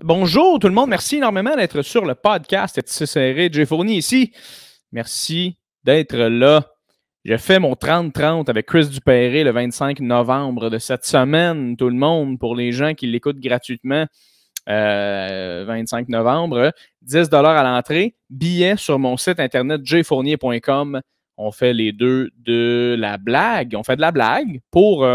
Bonjour tout le monde, merci énormément d'être sur le podcast Tissé Serré. Jay Fournier ici. Merci d'être là. Je fais mon 30-30 avec Chris Dupéré le 25 novembre de cette semaine, tout le monde, pour les gens qui l'écoutent gratuitement. 25 novembre, 10 $ à l'entrée, billets sur mon site internet jfournier.com. On fait les deux de la blague. On fait de la blague pour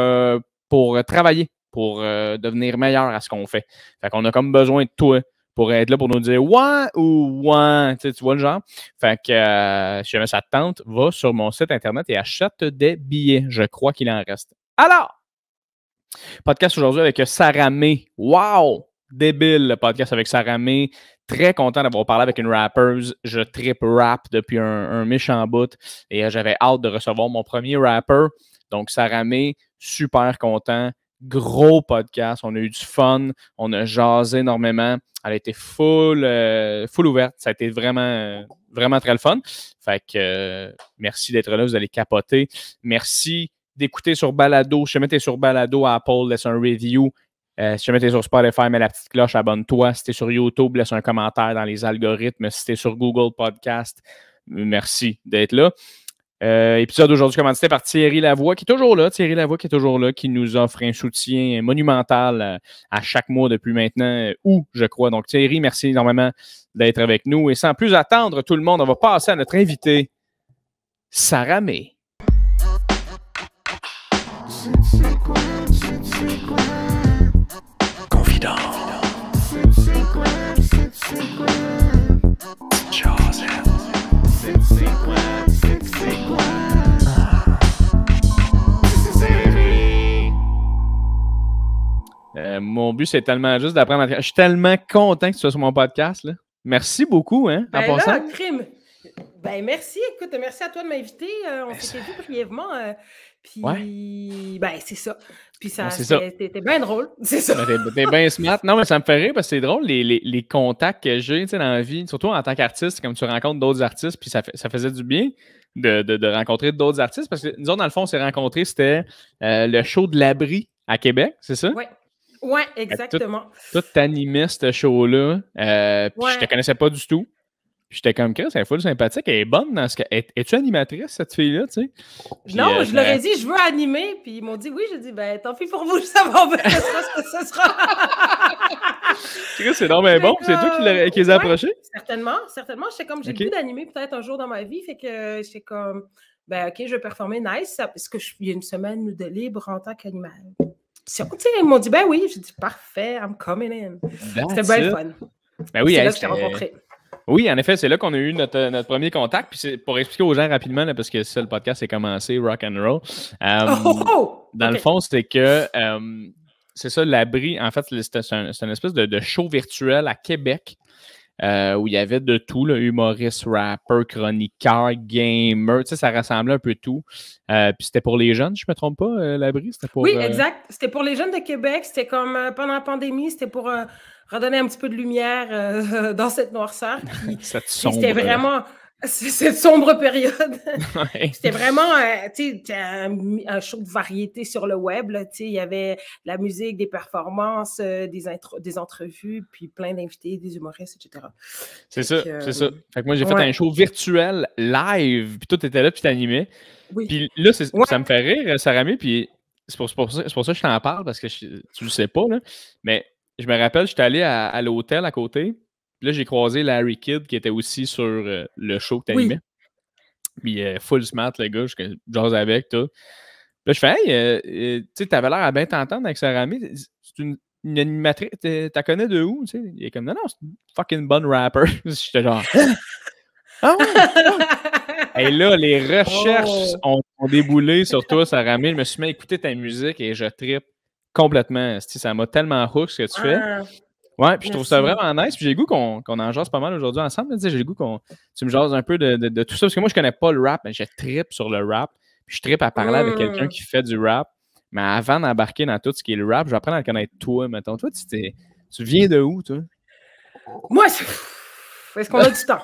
travailler, pour devenir meilleur à ce qu'on fait. Fait qu'on a comme besoin de toi pour être là pour nous dire ouais ou ouais. Tu vois le genre? Fait que si jamais ça te tente, va sur mon site internet et achète des billets. Je crois qu'il en reste. Alors, podcast aujourd'hui avec Sarah May. Wow! Débile le podcast avec Sarah May. Très content d'avoir parlé avec une rappeuse. Je trippe rap depuis un méchant bout et j'avais hâte de recevoir mon premier rapper. Donc, Sarah May, super content. Gros podcast. On a eu du fun. On a jasé énormément. Elle a été full ouverte. Ça a été vraiment très le fun. Fait que merci d'être là. Vous allez capoter. Merci d'écouter sur Balado. Si jamais tu es sur Balado, Apple, laisse un review. Si jamais tu es sur Spotify, mets la petite cloche, abonne-toi. Si tu es sur YouTube, laisse un commentaire dans les algorithmes. Si tu es sur Google Podcast, merci d'être là. Épisode aujourd'hui commandité par Thierry Lavoie, qui est toujours là. Thierry Lavoie qui est toujours là, qui nous offre un soutien monumental à chaque mois depuis maintenant, je crois. Donc Thierry, merci énormément d'être avec nous. Et sans plus attendre, tout le monde, on va passer à notre invité, Sarah May. Confident. Mon but, c'est tellement juste d'apprendre à... Je suis tellement content que tu sois sur mon podcast. Là. Merci beaucoup. Hein, ben en là, crime. Ben merci. Écoute, merci à toi de m'inviter. On s'était vu brièvement. Puis, ben c'est ça. Puis ça, c'était bien drôle. C'est ça. T'es bien smart. Non, mais ça me fait rire parce que c'est drôle, les contacts que j'ai dans la vie, surtout en tant qu'artiste, comme tu rencontres d'autres artistes, puis ça faisait du bien de rencontrer d'autres artistes parce que nous autres, dans le fond, on s'est rencontrés, c'était le show de l'Abri à Québec, c'est ça? Oui, exactement. Tout t'animais ce show-là. Puis je te connaissais pas du tout. J'étais comme Chris, elle est full sympathique, elle est bonne dans ce que. Es-tu animatrice, cette fille-là, tu sais? Puis, non, je leur ai dit, je veux animer, puis ils m'ont dit oui. J'ai dit, ben, tant pis pour vous, je savoir ce que ce sera. Chris, c'est donc bien bon. C'est toi qui les as approchés? Certainement. J'étais comme, j'ai le goût d'animer peut-être un jour dans ma vie, fait que j'étais comme, ben, OK, je vais performer nice, parce qu'il y a une semaine de libre en tant qu'animateur. Ils m'ont dit, ben oui. J'ai dit, parfait, I'm coming in. C'était bien fun. Ben oui, c'est là que je t'ai rencontré. Oui, en effet, c'est là qu'on a eu notre premier contact. Puis c'est pour expliquer aux gens rapidement, là, parce que ça, le podcast est commencé, rock and roll. Dans le fond, c'était que c'est ça, l'Abri. En fait, c'est une espèce de show virtuel à Québec où il y avait de tout, là, humoriste, rappeur, chroniqueur, gamer. Tu sais, ça rassemblait un peu tout. Puis c'était pour les jeunes, je ne me trompe pas, l'Abri? Oui, exact. C'était pour les jeunes de Québec. C'était comme pendant la pandémie, c'était pour redonner un petit peu de lumière dans cette noirceur. Puis, c'était vraiment cette sombre période. C'était vraiment un show de variété sur le web. Il y avait la musique, des performances, des entrevues, puis plein d'invités, des humoristes, etc. C'est ça. Fait que moi, j'ai fait un show virtuel live, puis tout était là, puis t'animais. Oui. Puis là, ça me fait rire, Sarah May, puis c'est pour ça que je t'en parle, parce que tu le sais pas, là, mais je me rappelle, j'étais allé à l'hôtel à côté, puis là, j'ai croisé Larry Kidd, qui était aussi sur le show que t'animais. Puis full smart, le gars, je jase avec, tout. Là, je fais, hey, tu sais, t'avais l'air à bien t'entendre avec Sarah May. C'est une animatrice, t'as connais de où? Tu sais? Il est comme, non, c'est une fucking bonne rapper. J'étais genre, ah ouais! Et là, les recherches ont déboulé sur toi, Sarah May. Je me suis mis à écouter ta musique et je trippe complètement. Ça m'a tellement hook ce que tu fais. Ouais, puis je trouve ça vraiment nice. Puis j'ai le goût qu'on en jase pas mal aujourd'hui ensemble. J'ai le goût tu me jases un peu de tout ça. Parce que moi, je connais pas le rap, mais je trippe sur le rap. Puis je trippe à parler avec quelqu'un qui fait du rap. Mais avant d'embarquer dans tout ce qui est le rap, je vais apprendre à le connaître toi, mettons. Toi, tu viens de où, toi? Moi, est-ce qu'on a du temps?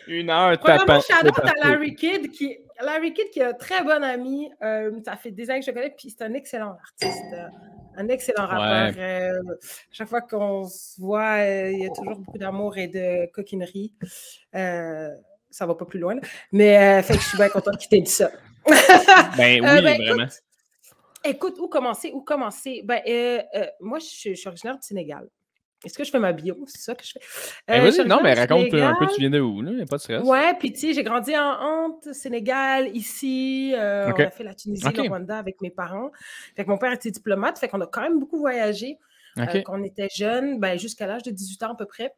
1 heure tapant. Shout-out à Larry Kidd, qui est un très bon ami. Ça fait des années que je le connais, puis c'est un excellent artiste. Un excellent rappeur. Chaque fois qu'on se voit, il y a toujours beaucoup d'amour et de coquinerie. Ça va pas plus loin, là. Mais fait que je suis bien contente qu'il t'ait dit ça. Oui, vraiment. Écoute, où commencer? Moi, je suis originaire du Sénégal. Est-ce que je fais ma bio? C'est ça que je fais. Vas-y, non, mais raconte un peu, tu viens de où, là? Il n'y a pas de stress. Ouais, puis tu sais, j'ai grandi entre Sénégal, ici. On a fait la Tunisie, le Rwanda avec mes parents. Fait que mon père était diplomate, fait qu'on a quand même beaucoup voyagé quand on était jeunes, jusqu'à l'âge de 18 ans à peu près.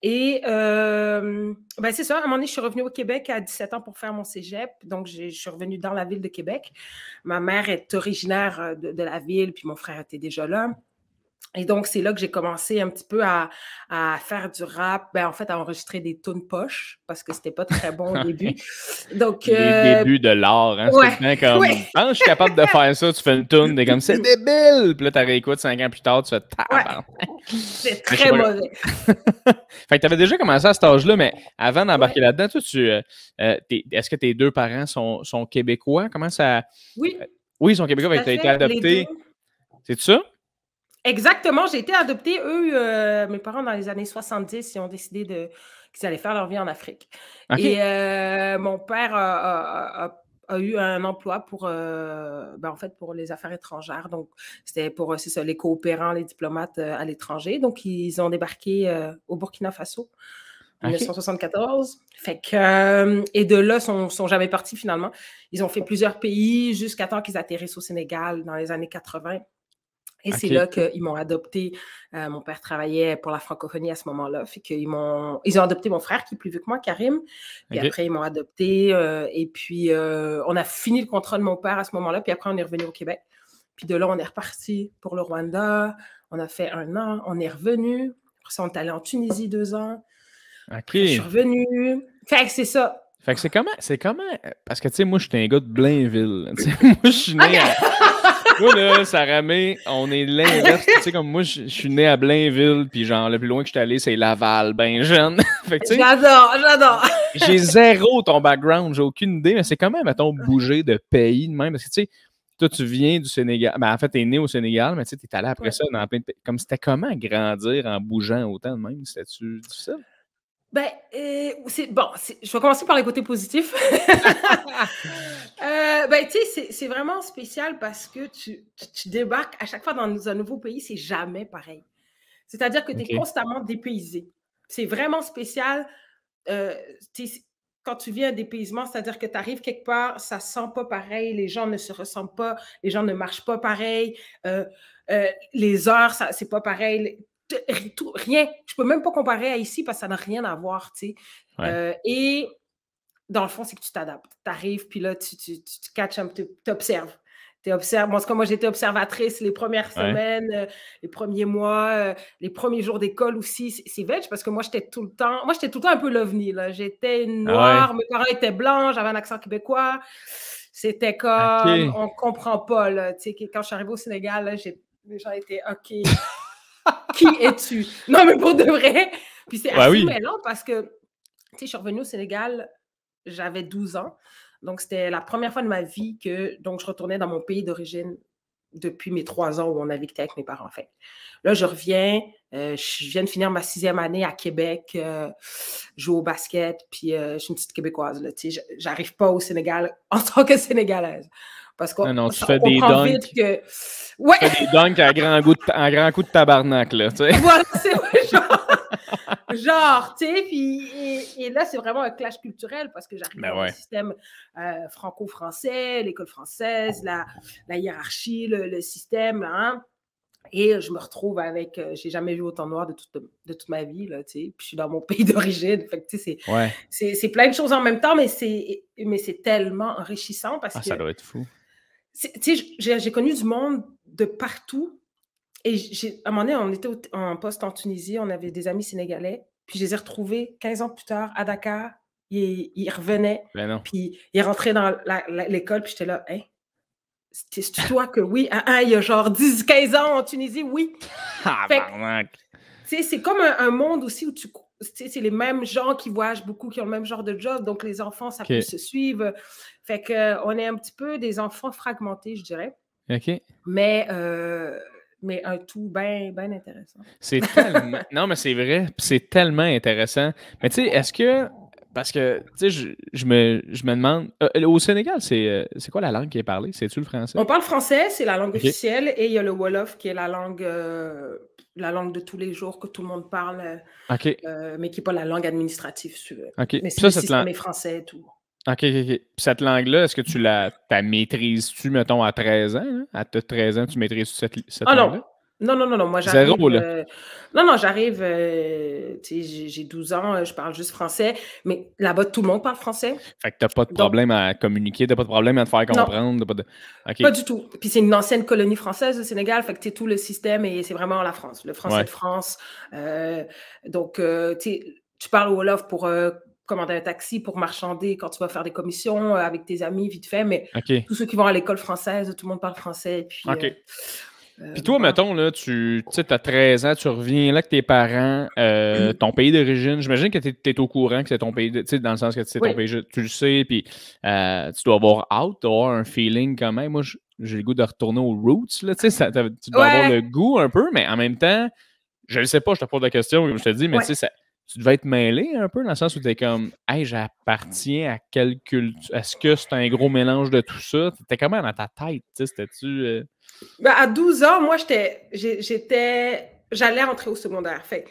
Et c'est ça, à un moment donné, je suis revenue au Québec à 17 ans pour faire mon cégep. Donc, je suis revenue dans la ville de Québec. Ma mère est originaire de la ville, puis mon frère était déjà là. Et donc, c'est là que j'ai commencé un petit peu à faire du rap, en fait, à enregistrer des tunes poches, parce que c'était pas très bon au début. Donc, les débuts de l'art, hein? Ouais, c'est comme, je suis capable de faire ça, tu fais une tune, t'es comme, c'est débile! Puis là, tu réécoutes 5 ans plus tard, tu fais c'est très mauvais. Fait que t'avais déjà commencé à cet âge-là, mais avant d'embarquer là-dedans, toi, est-ce que tes 2 parents sont québécois? Comment ça... Oui. Oui, ils sont québécois, tu as été adopté. C'est ça? Exactement, j'ai été adoptée. Eux, mes parents, dans les années 70, ils ont décidé qu'ils allaient faire leur vie en Afrique. Et mon père a eu un emploi pour, en fait, pour les affaires étrangères. Donc, c'était pour, les coopérants, les diplomates à l'étranger. Donc, ils ont débarqué au Burkina Faso en 1974. Fait que, et de là, ils sont jamais partis finalement. Ils ont fait plusieurs pays jusqu'à temps qu'ils atterrissent au Sénégal dans les années 80. Et c'est là qu'ils m'ont adopté. Mon père travaillait pour la francophonie à ce moment-là. Fait qu'ils ont adopté mon frère qui est plus vieux que moi, Karim. Puis après, ils m'ont adopté. Et puis, on a fini le contrat de mon père à ce moment-là. Puis après, on est revenu au Québec. Puis de là, on est reparti pour le Rwanda. On a fait 1 an. On est revenu. Après ça, on est allé en Tunisie 2 ans. Après, je suis revenue. Fait que c'est ça. Fait que c'est comment... Parce que, tu sais, moi, je suis un gars de Blainville. Moi, je suis né à... Moi, là, Saramé, on est l'inverse. Tu sais, comme moi, je suis né à Blainville, puis genre, le plus loin que je suis allé, c'est Laval, ben jeune. Fait que, tu sais, j'adore. J'ai zéro ton background, j'ai aucune idée, mais c'est quand même, mettons, bouger de pays de même. Parce que, tu sais, toi, tu viens du Sénégal. En fait, t'es né au Sénégal, mais tu sais, t'es allé après ça dans plein de pays. Comme c'était comment grandir en bougeant autant de même? C'était-tu difficile? Je vais commencer par les côtés positifs. Tu sais, c'est vraiment spécial parce que tu débarques à chaque fois dans un nouveau pays, c'est jamais pareil. C'est-à-dire que tu es constamment dépaysé. C'est vraiment spécial. Quand tu viens à dépaysement, c'est-à-dire que tu arrives quelque part, ça sent pas pareil, les gens ne se ressemblent pas, les gens ne marchent pas pareil, les heures, c'est pas pareil. Rien. Je peux même pas comparer à ici parce que ça n'a rien à voir, tu sais. Et dans le fond, c'est que tu t'adaptes. Tu arrives, puis là, tu catches un peu, tu observes. Moi, j'étais observatrice les premières semaines, les premiers mois, les premiers jours d'école aussi. C'est veg parce que moi, j'étais tout le temps un peu l'ovni, là. J'étais noire, mes parents étaient blancs, j'avais un accent québécois. C'était comme, on comprend pas, là. Tu sais, quand je suis arrivée au Sénégal, là, les gens étaient OK. Qui es-tu? Non, mais pour de vrai. Puis c'est assez mêlant parce que, tu sais, je suis revenue au Sénégal, j'avais 12 ans. Donc, c'était la première fois de ma vie que je retournais dans mon pays d'origine depuis mes 3 ans où on habitait avec mes parents, en fait. Là, je reviens, je viens de finir ma 6e année à Québec, jouer au basket, puis je suis une petite Québécoise, là, tu sais, j'arrive pas au Sénégal en tant que Sénégalaise. Parce qu'on comprend vite que... Ouais. Tu fais des dunks à grand coup de tabarnak, là, tu sais. Voilà, c'est genre, tu sais, puis et là, c'est vraiment un clash culturel parce que j'arrive dans le système franco-français, l'école française, la hiérarchie, le système, hein, et je me retrouve avec, j'ai jamais vu autant noir de toute ma vie, là, tu sais, puis je suis dans mon pays d'origine, fait que, tu sais, c'est plein de choses en même temps, mais c'est tellement enrichissant parce que... ça doit être fou. Tu sais, j'ai connu du monde de partout. Et à un moment donné, on était en poste en Tunisie, on avait des amis sénégalais, puis je les ai retrouvés 15 ans plus tard à Dakar. Ils revenaient, puis ils rentraient dans l'école, puis j'étais là, hein? C'est toi que oui? Il y a genre 10-15 ans en Tunisie, oui. Tu sais, c'est comme un monde aussi où tu c'est les mêmes gens qui voyagent beaucoup, qui ont le même genre de job, donc les enfants, ça peut se suivre. Fait qu'on est un petit peu des enfants fragmentés, je dirais. OK. Mais un tout bien intéressant. C'est tellement... Non, mais c'est vrai, c'est tellement intéressant. Mais tu sais, est-ce que... Parce que, tu sais, je me demande... au Sénégal, c'est quoi la langue qui est parlée? C'est-tu le français? On parle français, c'est la langue officielle, et il y a le Wolof qui est la langue de tous les jours que tout le monde parle, mais qui n'est pas la langue administrative, si tu veux. Mais c'est le système est français et tout. OK. Puis cette langue-là, est-ce que tu la maîtrises-tu, mettons, à 13 ans? Hein? À 13 ans, tu maîtrises cette langue-là? Non. Moi, j'arrive. Zéro, là. J'arrive. J'ai 12 ans, je parle juste français. Mais là-bas, tout le monde parle français. Fait que t'as pas de problème à communiquer, t'as pas de problème à te faire comprendre. Pas du tout. Puis c'est une ancienne colonie française, au Sénégal. Fait que tout le système, et c'est vraiment la France. Le français de France. Donc, tu parles au Wolof pour commander un taxi, pour marchander quand tu vas faire des commissions avec tes amis, vite fait. Mais tous ceux qui vont à l'école française, tout le monde parle français. Puis, puis toi, mettons, là, tu as 13 ans, tu reviens là avec tes parents, ton pays d'origine, j'imagine que tu es au courant que c'est ton pays, dans le sens que c'est ton pays, tu le sais, puis tu dois avoir hâte, tu dois avoir un feeling quand même. Moi, j'ai le goût de retourner aux roots, là, tu dois avoir le goût un peu, mais en même temps, je ne sais pas, je te pose la question, comme je te dis, mais tu sais, tu devais être mêlé un peu dans le sens où tu es comme, hey, j'appartiens à quelle culture? Est-ce que c'est un gros mélange de tout ça? Tu étais comment dans ta tête? C'était-tu. À 12 ans, moi, j'allais entrer au secondaire. Fait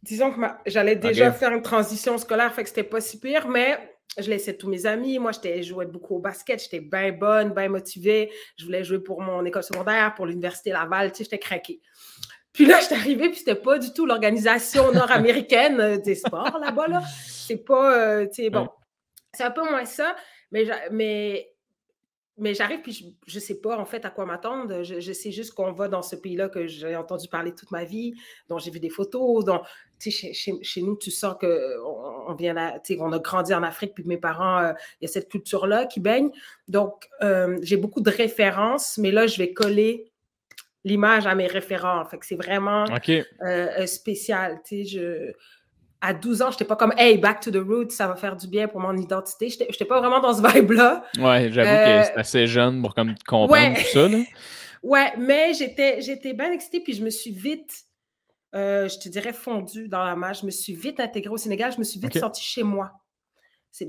disons que j'allais déjà faire une transition scolaire, fait que c'était pas si pire, mais je laissais tous mes amis. Moi, je jouais beaucoup au basket, j'étais bien bonne, bien motivée. Je voulais jouer pour mon école secondaire, pour l'Université Laval, j'étais craquée. Puis là, j'étais arrivée, puis c'était pas du tout l'organisation nord-américaine des sports là-bas, là. C'est pas, bon, c'est un peu moins ça, mais j'arrive, puis je sais pas, en fait, à quoi m'attendre. Je sais juste qu'on va dans ce pays-là que j'ai entendu parler toute ma vie, dont j'ai vu des photos, dont, chez nous, tu sens qu'on vient on a grandi en Afrique, puis mes parents, il y a cette culture-là qui baigne. Donc, j'ai beaucoup de références, mais là, je vais coller l'image à mes référents. Fait que c'est vraiment spécial. À 12 ans, je n'étais pas comme « Hey, back to the roots, ça va faire du bien pour mon identité ». Je n'étais pas vraiment dans ce vibe-là. Ouais, j'avoue que c'est assez jeune pour comme comprendre tout ça. Là. Ouais, mais j'étais bien excitée, puis je me suis vite, je te dirais, fondue dans la masse. Je me suis vite intégrée au Sénégal. Je me suis vite sentie chez moi. C'est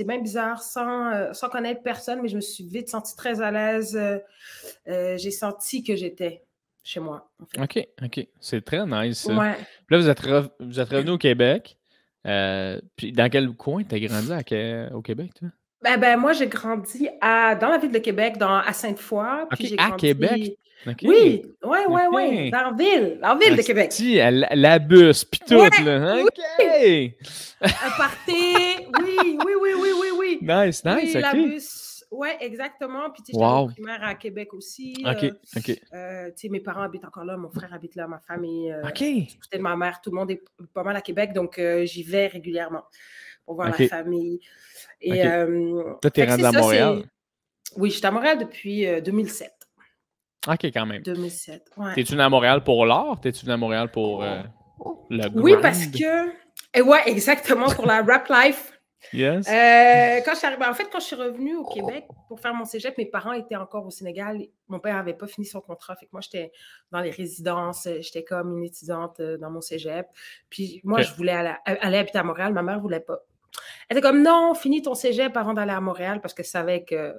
bien bizarre, sans connaître personne, mais je me suis vite sentie très à l'aise. J'ai senti que j'étais chez moi, en fait. OK. C'est très nice, ça. Ouais. Puis là, vous êtes revenu au Québec. Puis dans quel coin tu as grandi au Québec, toi? Moi, j'ai grandi dans la ville de Québec, à Sainte-Foy. Puis j'ai grandi... à Québec? Okay. Oui, dans la ville de Québec. Si, la bus, puis tout, là. OK! Oui. Un party, oui. Nice, oui, OK. La bus, oui, exactement. Puis, j'étais au primaire à Québec aussi. OK. Mes parents habitent encore là, mon frère habite là, ma famille. OK. Du côté de ma mère, tout le monde est pas mal à Québec, donc j'y vais régulièrement pour voir la famille. Et, toi, t'es rendu à Montréal? Oui, j'étais à Montréal depuis 2007. OK, quand même. 2007, ouais. T'es-tu venu à Montréal pour l'art? T'es-tu venu à Montréal pour le grind? Oui, parce que... Ouais, exactement, pour la rap life. Yes. Quand je suis revenue au Québec pour faire mon cégep, mes parents étaient encore au Sénégal. Mon père n'avait pas fini son contrat. Fait que moi, j'étais dans les résidences. J'étais comme une étudiante dans mon cégep. Puis moi, je voulais aller habiter à Montréal. Ma mère ne voulait pas. Elle était comme, non, finis ton cégep avant d'aller à Montréal, parce qu'elle savait que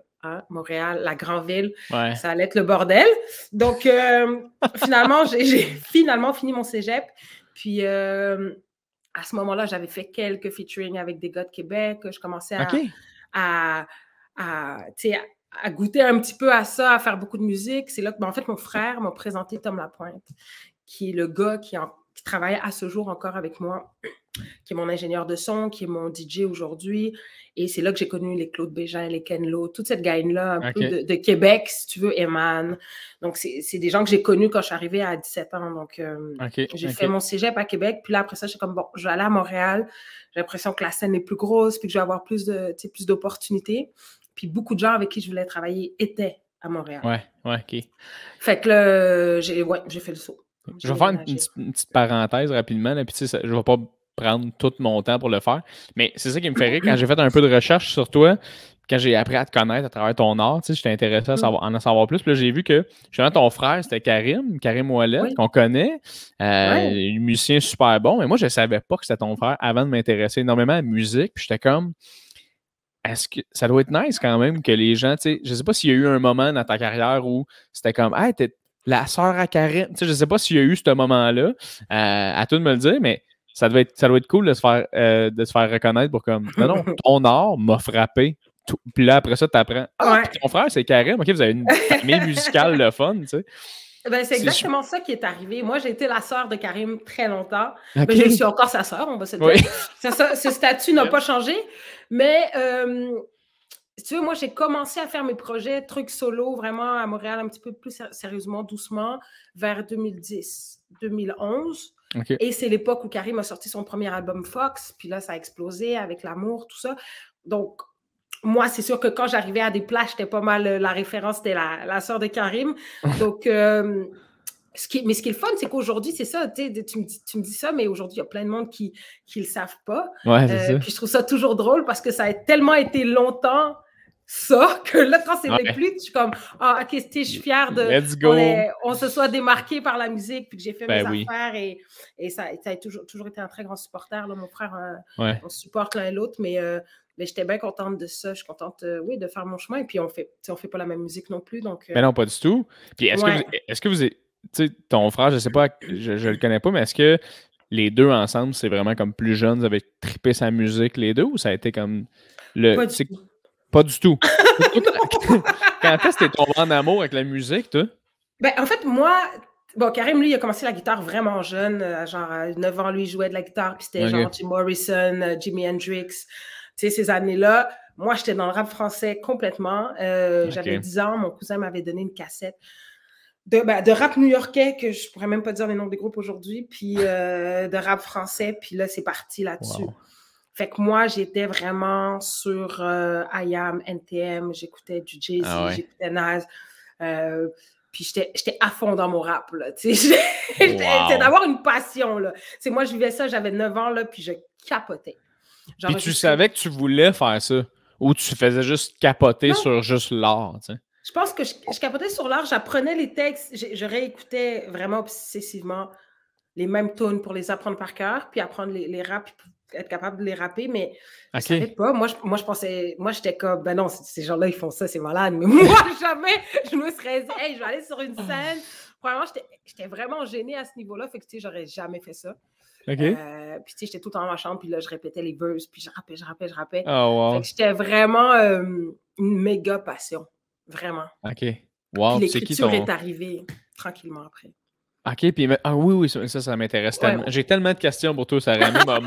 Montréal, la grande ville, ça allait être le bordel. Donc, finalement, j'ai finalement fini mon cégep. Puis, à ce moment-là, j'avais fait quelques featuring avec des gars de Québec. Je commençais à goûter un petit peu à ça, à faire beaucoup de musique. C'est là que, en fait, mon frère m'a présenté Tom Lapointe, qui est le gars qui travaille à ce jour encore avec moi, qui est mon ingénieur de son, qui est mon DJ aujourd'hui. Et c'est là que j'ai connu les Claude Bégin, les Ken Lo, toute cette gang-là, un peu de Québec, si tu veux, Eman. Donc, c'est des gens que j'ai connus quand je suis arrivée à 17 ans. Donc, j'ai fait mon cégep à Québec. Puis là, après ça, je suis comme, bon, je vais aller à Montréal. J'ai l'impression que la scène est plus grosse, puis que je vais avoir plus d'opportunités. Puis beaucoup de gens avec qui je voulais travailler étaient à Montréal. Ouais, OK. Fait que là, j'ai fait le saut. Je vais faire une petite parenthèse rapidement. Là, puis, je ne vais pas prendre tout mon temps pour le faire. Mais c'est ça qui me fait rire. Quand j'ai fait un peu de recherche sur toi, quand j'ai appris à te connaître à travers ton art, tu sais, j'étais intéressé à en savoir plus. Puis là, j'ai vu que justement ton frère, c'était Karim Ouellet, qu'on connaît, un musicien super bon. Mais moi, je ne savais pas que c'était ton frère avant de m'intéresser énormément à la musique. Puis j'étais comme, est-ce que ça doit être nice quand même que les gens, tu sais, je sais pas s'il y a eu un moment dans ta carrière où c'était comme, hey, t'es la sœur à Karim. Tu sais, je sais pas s'il y a eu ce moment-là. À toi de me le dire, mais ça doit être cool de se faire reconnaître pour comme, non, ton art m'a frappé. Puis là, après ça, tu apprends. Ton frère, c'est Karim. OK, vous avez une famille musicale de fun, tu sais. Ben, c'est exactement ça qui est arrivé. Moi, j'ai été la sœur de Karim très longtemps. Okay. Mais je suis encore sa sœur, on va se dire. Oui. Ce statut n'a pas changé. Mais, si tu veux, moi, j'ai commencé à faire mes projets, trucs solo, vraiment à Montréal, un petit peu plus sérieusement, doucement, vers 2010, 2011. Okay. Et c'est l'époque où Karim a sorti son premier album Fox. Puis là, ça a explosé avec l'amour, tout ça. Donc, moi, c'est sûr que quand j'arrivais à des places, j'étais pas mal la référence, c'était la sœur de Karim. Donc, ce qui est le fun, c'est qu'aujourd'hui, c'est ça, tu me dis ça, mais aujourd'hui, il y a plein de monde qui le savent pas. Ouais, c'est ça. Puis je trouve ça toujours drôle parce que ça a tellement été longtemps ça que là, quand c'est plus, je suis comme, OK, je suis fière on se soit démarqué par la musique puis que j'ai fait mes affaires et ça a toujours été un très grand supporter. Là, mon frère, on supporte l'un et l'autre, mais j'étais bien contente de ça. Je suis contente, de faire mon chemin. Et puis, on fait pas la même musique non plus. Donc, mais non, pas du tout. Puis, est-ce que vous êtes, tu sais, ton frère, je sais pas, je le connais pas, mais est-ce que les deux ensemble, c'est vraiment comme plus jeunes, vous avez trippé sa musique, les deux, ou ça a été comme Pas du tout. Quand est-ce que t'es tombé en amour avec la musique, toi? Ben, en fait, moi, Karim, lui, il a commencé la guitare vraiment jeune. Genre, à 9 ans, lui, il jouait de la guitare. Puis c'était genre Jim Morrison, Jimi Hendrix. Tu sais, ces années-là. Moi, j'étais dans le rap français complètement. J'avais 10 ans. Mon cousin m'avait donné une cassette de rap new-yorkais, que je pourrais même pas dire les noms des groupes aujourd'hui. Puis de rap français. Puis là, c'est parti là-dessus. Wow. Fait que moi, j'étais vraiment sur IAM, NTM, j'écoutais du Jay-Z, j'écoutais Nas. Puis j'étais à fond dans mon rap, là. C'était d'avoir une passion, là. T'sais, moi, je vivais ça, j'avais 9 ans, là, puis je capotais. Puis tu savais que tu voulais faire ça? Ou tu faisais juste capoter sur juste l'art, tu sais? Je pense que je capotais sur l'art, j'apprenais les textes, je réécoutais vraiment obsessivement les mêmes tunes pour les apprendre par cœur, puis apprendre les raps, être capable de les rapper, mais je savais pas. Moi, je pensais, j'étais comme, ben non, ces gens-là, ils font ça, c'est malade. Mais moi, jamais, je me serais dit, hey, je vais aller sur une scène. Premièrement, j'étais vraiment gênée à ce niveau-là, fait que, tu sais, j'aurais jamais fait ça. OK. Puis, tu sais, j'étais tout dans ma chambre, puis là, je répétais les verses, puis je rappais. Oh, wow. Fait que j'étais vraiment une méga passion. Vraiment. OK. Wow. Puis l'écriture est arrivée tranquillement après. OK, puis oui, ça m'intéresse tellement. J'ai tellement de questions pour toi, Sarah. M'a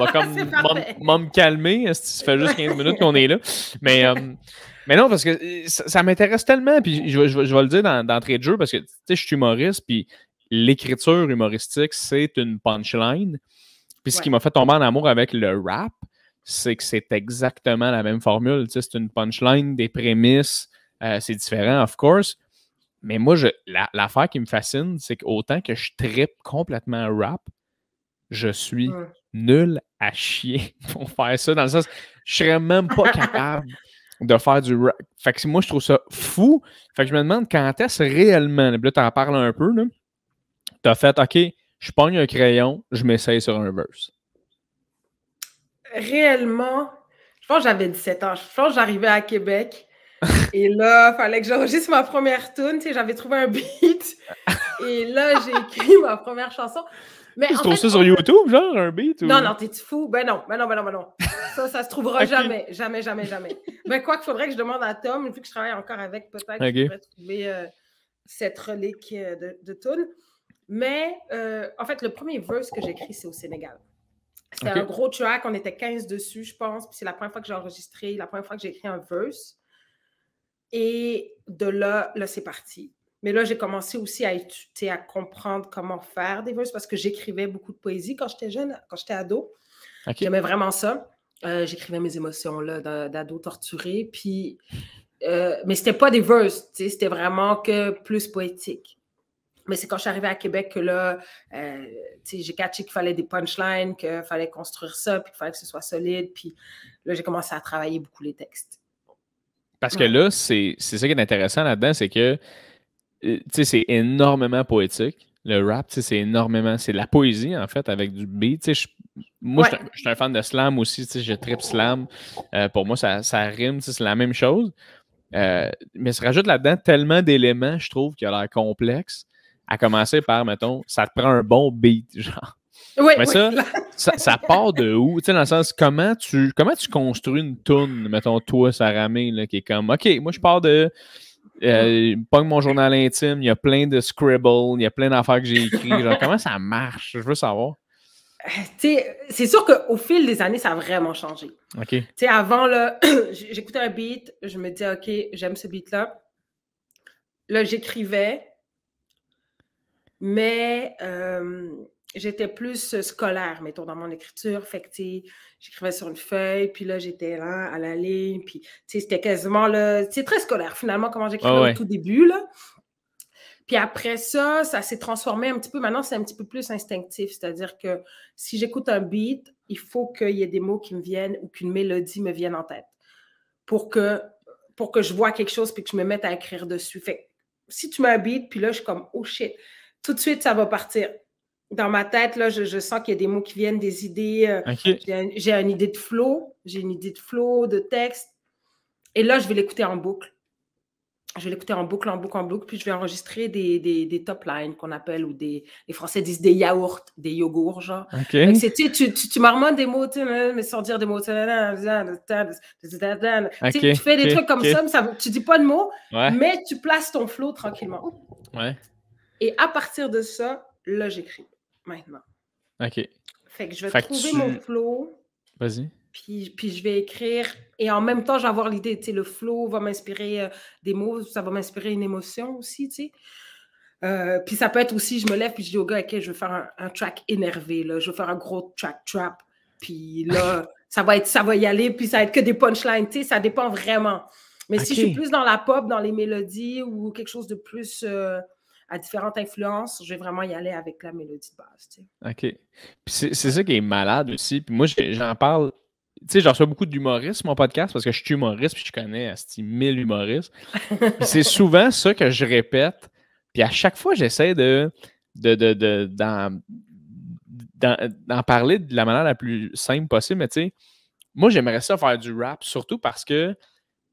me calmer, ça fait juste 15 minutes qu'on est là. Mais non, parce que ça m'intéresse tellement, puis je vais le dire d'entrée de jeu, parce que tu sais, je suis humoriste, puis l'écriture humoristique, c'est une punchline. Puis ce qui m'a fait tomber en amour avec le rap, c'est que c'est exactement la même formule. Tu sais, c'est une punchline, des prémices, c'est différent, of course. Mais moi, l'affaire qui me fascine, c'est qu'autant que je trippe complètement rap, je suis nul à chier pour faire ça. Dans le sens, je serais même pas capable de faire du rap. Fait que moi, je trouve ça fou. Fait que je me demande quand est-ce réellement, là, t'en parles un peu, là, t'as fait, OK, je pogne un crayon, je m'essaye sur un verse. Réellement, je pense que j'avais 17 ans. Je pense que j'arrivais à Québec. Et là, il fallait que j'enregistre ma première tune. Tu sais, j'avais trouvé un beat. Et là, j'ai écrit ma première chanson. Mais tu trouves ça sur YouTube, genre, un beat? Ou... Non, t'es-tu fou? Ben non. Ça se trouvera jamais. Jamais. Ben quoi qu'il faudrait que je demande à Tom, vu que je travaille encore avec, peut-être que je pourrais trouver cette relique de tune. Mais, en fait, le premier verse que j'ai écrit, c'est au Sénégal. C'était un gros track. On était 15 dessus, je pense. Puis c'est la première fois que j'ai enregistré, la première fois que j'ai écrit un verse. Et de là, c'est parti. Mais là, j'ai commencé aussi à comprendre comment faire des verses parce que j'écrivais beaucoup de poésie quand j'étais jeune, quand j'étais ado. J'aimais vraiment ça. J'écrivais mes émotions là, d'ado torturé. Puis, mais c'était pas des verses, c'était vraiment que plus poétique. Mais c'est quand je suis arrivée à Québec que là, j'ai catché qu'il fallait des punchlines, qu'il fallait construire ça, puis qu'il fallait que ce soit solide. Puis là, j'ai commencé à travailler beaucoup les textes. Parce que là, c'est ça qui est intéressant là-dedans, c'est que c'est énormément poétique. Le rap, c'est énormément... C'est de la poésie, en fait, avec du beat. Moi, je suis un fan de slam aussi. Je tripe slam. Pour moi, ça rime. C'est la même chose. Mais se rajoute là-dedans tellement d'éléments, je trouve, qui a l'air complexe. À commencer par, mettons, ça te prend un bon beat, genre. Oui, mais ça part de où? Dans le sens, comment tu construis une toune, mettons, toi, Sarah May, là, qui est comme, OK, moi, je pars de... pogne mon journal intime, il y a plein de scribble, il y a plein d'affaires que j'ai écrites. Genre, comment ça marche? Je veux savoir. C'est sûr qu'au fil des années, ça a vraiment changé. OK. Avant, là, j'écoutais un beat, je me disais, OK, j'aime ce beat-là. Là, j'écrivais, mais j'étais plus scolaire, mettons, dans mon écriture. Fait que, j'écrivais sur une feuille, puis là, j'étais là, à la ligne, puis, c'était quasiment, là, c'est très scolaire, finalement, comment j'écrivais au tout début, là. Puis après ça, ça s'est transformé un petit peu. Maintenant, c'est un petit peu plus instinctif. C'est-à-dire que si j'écoute un beat, il faut qu'il y ait des mots qui me viennent ou qu'une mélodie me vienne en tête pour que je vois quelque chose puis que je me mette à écrire dessus. Fait que si tu mets un beat, puis là, je suis comme « Oh shit », tout de suite, ça va partir. Dans ma tête, là, je sens qu'il y a des mots qui viennent, des idées. J'ai une idée de flow. J'ai une idée de flow, de texte. Et là, je vais l'écouter en boucle. Je vais l'écouter en boucle, puis je vais enregistrer des top lines qu'on appelle, ou les Français disent des yaourts, des yogourts, genre. Okay. Tu marmonnes des mots, mais sans dire des mots. Tu fais des trucs comme ça, mais tu dis pas de mots, mais tu places ton flow tranquillement. Ouais. Et à partir de ça, là, j'écris maintenant. OK. Fait que je vais trouver mon flow. Vas-y. Puis je vais écrire, et en même temps, je vais avoir l'idée, le flow va m'inspirer des mots, ça va m'inspirer une émotion aussi, puis ça peut être aussi, je me lève, puis je dis au gars, OK, je vais faire un track énervé, là, je vais faire un gros track trap, puis là, ça va y aller, puis ça va être que des punchlines, ça dépend vraiment. Mais si je suis plus dans la pop, dans les mélodies, ou quelque chose de plus... à différentes influences, je vais vraiment y aller avec la mélodie de base, OK. Puis c'est ça qui est malade aussi. Puis moi, j'en parle... j'en reçois beaucoup d'humoristes, mon podcast, parce que je suis humoriste, puis je connais 1000 humoristes. C'est souvent ça que je répète. Puis à chaque fois, j'essaie d'en parler de la manière la plus simple possible. Mais moi, j'aimerais ça faire du rap, surtout parce que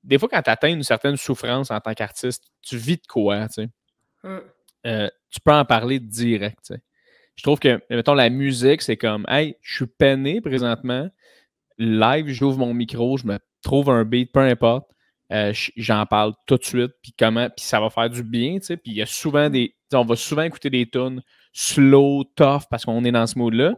des fois, quand tu atteins une certaine souffrance en tant qu'artiste, tu vis de quoi, tu peux en parler direct, Je trouve que, mettons, la musique, c'est comme, hey, je suis peiné présentement, live, j'ouvre mon micro, je me trouve un beat, peu importe, j'en parle tout de suite, puis ça va faire du bien, puis il y a souvent on va souvent écouter des tunes slow, tough, parce qu'on est dans ce mood-là,